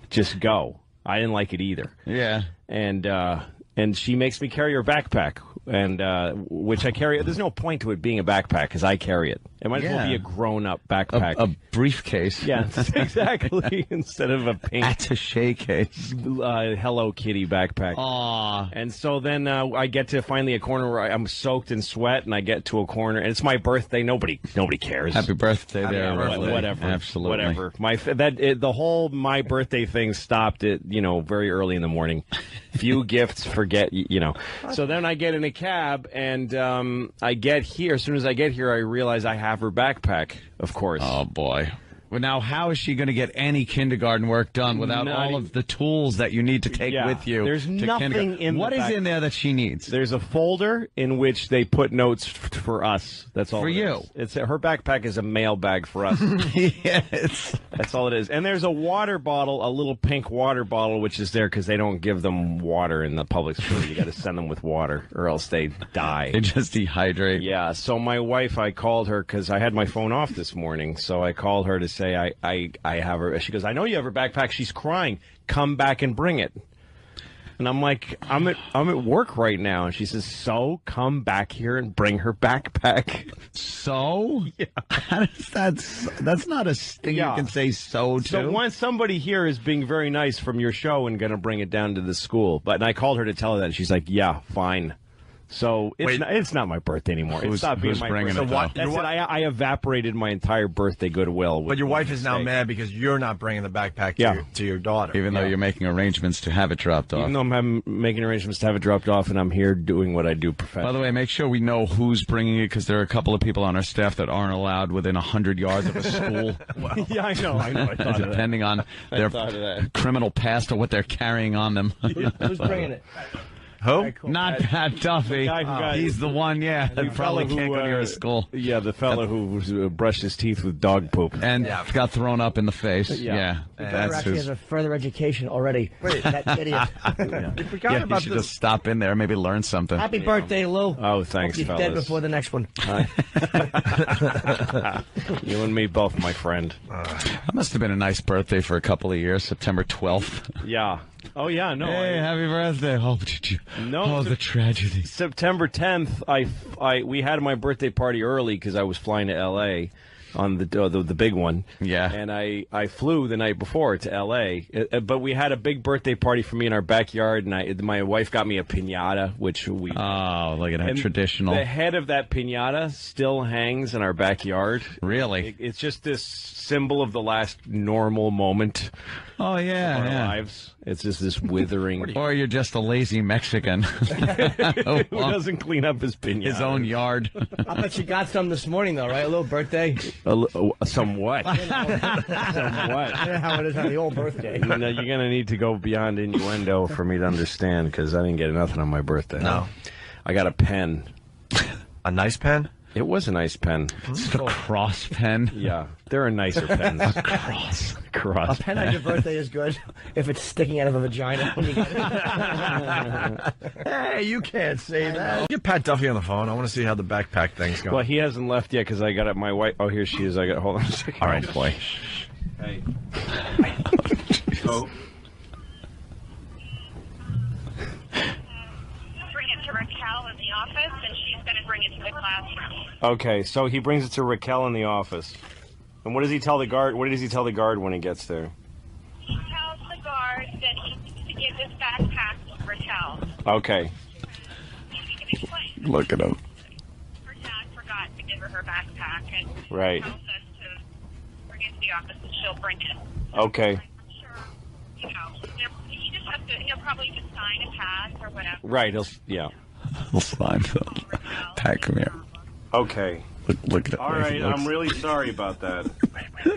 Just go. I didn't like it either. Yeah. And she makes me carry her backpack, and which I carry. There's no point to it being a backpack because I carry it. It might as well be a grown-up backpack. A briefcase. Yeah, exactly. Instead of a pink attaché case. Hello Kitty backpack. Aww. And so then I get to finally a corner where I'm soaked in sweat, and I get to a corner, and it's my birthday. Nobody cares. Happy birthday there. Whatever. Absolutely. Whatever. The whole my birthday thing stopped at very early in the morning. Few gifts, forget. So then I get in a cab, and I get here. As soon as I get here, I realize I have her backpack, of course. Oh, boy. Well, now, how is she going to get any kindergarten work done without all of the tools that you need to take with you? There's nothing in What is in there that she needs? There's a folder in which they put notes for us. That's all. For you. It's her backpack is a mail bag for us. Yes. That's all it is. And there's a water bottle, a little pink water bottle, which is there because they don't give them water in the public school. You got to send them with water, or else they die. They just dehydrate. Yeah. So my wife, I called her because I had my phone off this morning. So I called her to say I have her. She goes, I know you have her backpack. She's crying. Come back and bring it. And I'm like, I'm at work right now. And she says, so come back here and bring her backpack. So? Yeah. That's not a thing you can say so to. So once somebody here is being very nice from your show and going to bring it down to the school. And I called her to tell her that. And she's like, yeah, fine. So it's not my birthday anymore. It's not being my birthday. So what? That's it. I evaporated my entire birthday goodwill. But your wife is now mad because you're not bringing the backpack to your daughter. Even though you're making arrangements to have it dropped off. Even though I'm making arrangements to have it dropped off, and I'm here doing what I do professionally. By the way, make sure we know who's bringing it, because there are a couple of people on our staff that aren't allowed within 100 yards of a school. Yeah, I know. I thought depending on their criminal past or what they're carrying on them. Who's bringing it? Who? Cool. Not Pat Duffy. He's the one, that probably can't go near a school. Yeah, the fellow who brushed his teeth with dog poop. And got thrown up in the face. The brother actually has a further education already. Wait. That idiot. We forgot about you should just stop in there, maybe learn something. Happy birthday, Lou. Oh, thanks, Hope you're dead before the next one. You and me both, my friend. That must have been a nice birthday for a couple of years, September 12th. Yeah. Oh, yeah, no. Hey, happy birthday. Oh, did you? No. Oh, the tragedy. September 10th, we had my birthday party early because I was flying to L.A. on the big one. Yeah. And I flew the night before to L.A., but we had a big birthday party for me in our backyard, and my wife got me a piñata, which we... Oh, look at that, traditional. The head of that piñata still hangs in our backyard. Really? It's just this symbol of the last normal moment. Oh, yeah, of our lives. It's just this withering... Or you're just a lazy Mexican. Who doesn't clean up his piñata. His own yard. I bet you got some this morning, though, right? A little birthday. Somewhat. Somewhat. You know how it is on the old birthday. You're going to need to go beyond innuendo for me to understand, because I didn't get nothing on my birthday. No. I got a pen. A nice pen? It was a nice pen. It's a cross pen. Yeah, there are nicer pens. Cross. A pen on your birthday is good if it's sticking out of a vagina when you get it. Hey, you can't say that. Get Pat Duffy on the phone. I want to see how the backpack thing's going. Well, he hasn't left yet because I got it. My wife. Oh, here she is. Hold on a second. All right, boy. Hey. Oh. Bring it to Raquel in the office, and she's going to bring it to the classroom. Okay, so he brings it to Raquel in the office. And what does he tell the guard? What does he tell the guard when he gets there? He tells the guard that he needs to give this backpack to Raquel. Okay. He can explain. Look at him. Her dad forgot to give her backpack, and Right. tells us to bring it to the office, and she'll bring it. Okay. I'm sure, he just has to, he'll probably just sign a pass or whatever. Right. Yeah. We'll find them. Pat, come here. Okay. Look at it. All right. I'm really sorry about that. You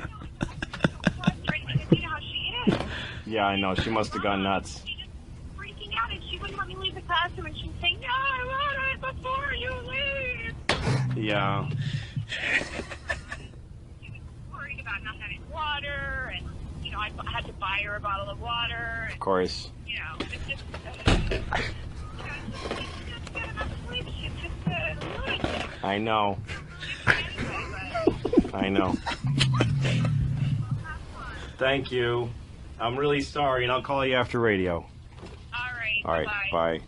know how she is. Yeah, I know. She must have gone nuts. She's just freaking out, and she wouldn't let me leave the classroom, and she's saying, no, I want it before you leave. Yeah. She was worried about not having water, and, I had to buy her a bottle of water. And, Of course. It's just... she's just I know. I know. Thank you. I'm really sorry, and I'll call you after radio. All right. Bye.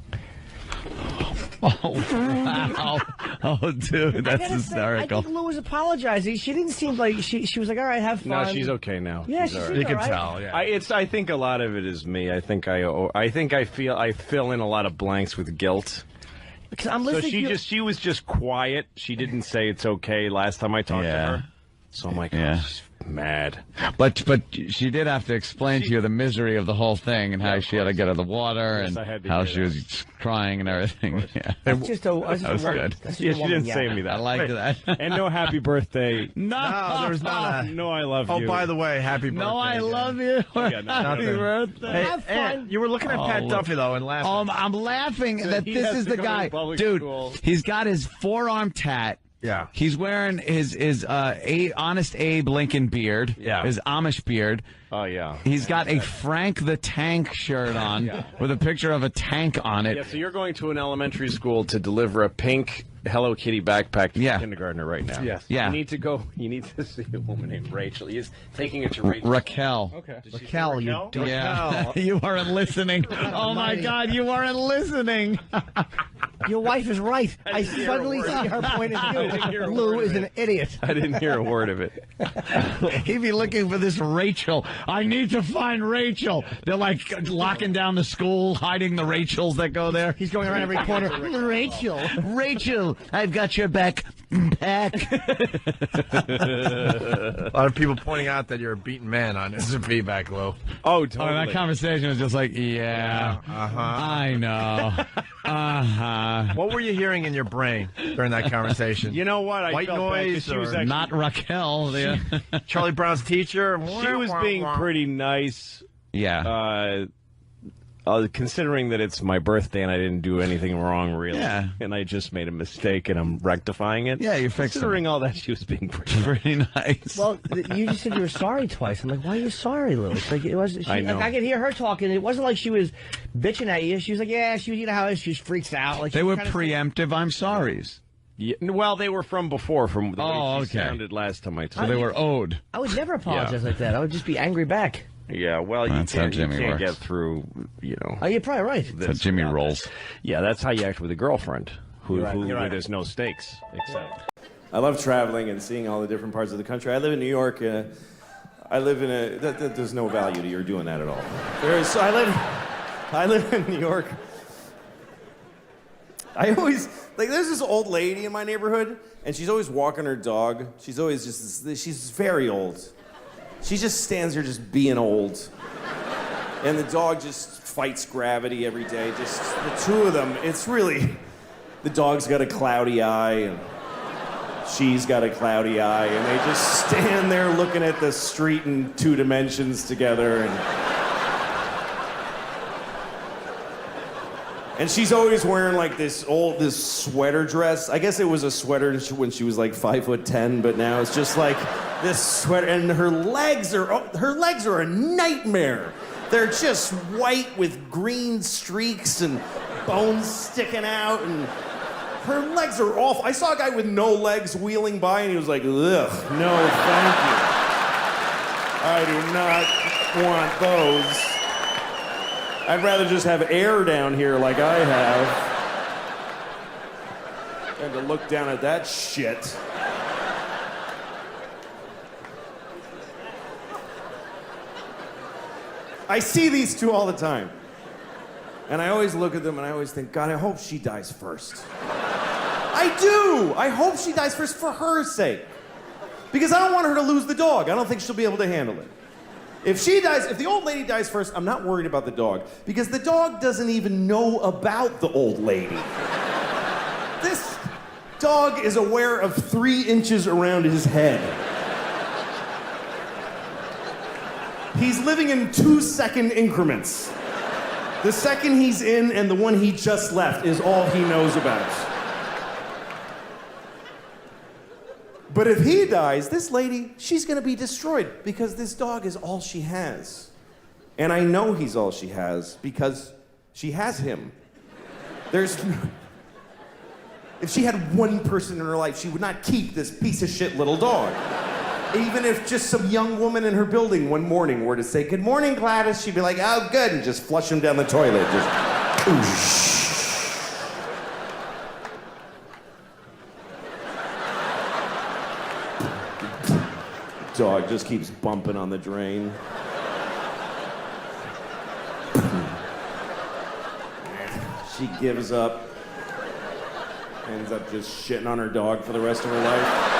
Oh, wow. Oh, dude, that's hysterical. I think Lou was apologizing. She didn't seem like she was like, all right, have fun. No, she's okay now. Yeah, she's all right. right. You can tell. Yeah. I think a lot of it is me. I think I fill in a lot of blanks with guilt. Because I'm So listening. she was just quiet. She didn't say it's okay last time I talked to her. So I'm like, oh, she's mad. But she did have to explain to you the misery of the whole thing and how she had to get out of the water Yes, and I had to how hear she was crying and everything. Yeah. That's just a. That's That was good. Yeah, she didn't say me that. I liked that. And no happy birthday. No, there was not a. No, I love you. Oh, by the way, happy birthday. No, I love you. Yeah, no, Happy nothing. birthday. Hey, Have fun. you were looking at Pat Duffy though and laughing. I'm laughing that he this has is to the go to guy, public dude. school. He's got his forearm tat. Yeah. He's wearing his Honest Abe Lincoln beard. Yeah. His Amish beard. Oh, yeah. He's got a Frank the Tank shirt on with a picture of a tank on it. Yeah, so you're going to an elementary school to deliver a pink Hello Kitty backpack to a kindergartner right now. Yes. Yeah. You need to see a woman named Rachel. He's taking it to Rachel. Raquel. Okay. Raquel, you. Yeah. You aren't listening. Oh my God, you aren't listening. Your wife is right. I suddenly see her point of view. Lou is an idiot. I didn't hear a word of it. He'd be looking for this Rachel. I need to find Rachel. They're like locking down the school, hiding the Rachels that go there. He's going around every corner. Rachel, Rachel, I've got your back. A lot of people pointing out that you're a beaten man on instant feedback, Lou. Oh, Oh, totally. that conversation was just like, I know. What were you hearing in your brain during that conversation? You know what? I White felt bad 'cause noise she was or actually, Not Raquel. Charlie Brown's teacher? she was being pretty nice. Yeah. Considering that it's my birthday and I didn't do anything wrong, really. Yeah. And I just made a mistake and I'm rectifying it. Yeah, you're fixing Considering all that, she was being pretty Pretty nice. Well, you just said you were sorry twice. I'm like, why are you sorry, Lou? It's like it was. I know. Like, I could hear her talking. It wasn't like she was bitching at you. She was like, yeah, she was, you know how she freaks out. Like They she were kinda- preemptive I'm sorries. Yeah, well, they were from before, from the way she okay. sounded last time I So talked. they were owed. I would never apologize like that. I would just be angry back. Yeah, well, That's how you Jimmy can't works. get through, you know. Oh, you're probably right. That's how Jimmy rolls. Yeah, that's how you act with a girlfriend who You're right. where there's no stakes. Except. I love traveling and seeing all the different parts of the country. I live in New York. I live in a. There's no value to your doing that at all. I live in New York. I always there's this old lady in my neighborhood, and she's always walking her dog. She's always she's very old. She just stands there just being old. And the dog just fights gravity every day. Just the two of them, it's really, the dog's got a cloudy eye and she's got a cloudy eye, and they just stand there looking at the street in 2 dimensions together. And she's always wearing like this sweater dress. I guess it was a sweater when she was like 5'10", but now it's just like this sweater, and her legs are a nightmare. They're just white with green streaks and bones sticking out, and her legs are awful. I saw a guy with no legs wheeling by, and he was like, ugh, no, thank you. I do not want those. I'd rather just have air down here like I have than to look down at that shit. I see these two all the time. And I always look at them and I always think, God, I hope she dies first. I do! I hope she dies first for her sake. Because I don't want her to lose the dog. I don't think she'll be able to handle it. If the old lady dies first, I'm not worried about the dog. Because the dog doesn't even know about the old lady. This dog is aware of 3 inches around his head. He's living in 2-second increments. The second he's in and the one he just left is all he knows about. But if he dies, this lady, she's gonna be destroyed because this dog is all she has. And I know he's all she has because she has him. If she had one person in her life, she would not keep this piece of shit little dog. Even if just some young woman in her building one morning were to say, "Good morning, Gladys," she'd be like, "Oh, good," and just flush him down the toilet. Just. Dog just keeps bumping on the drain. She gives up. Ends up just shitting on her dog for the rest of her life.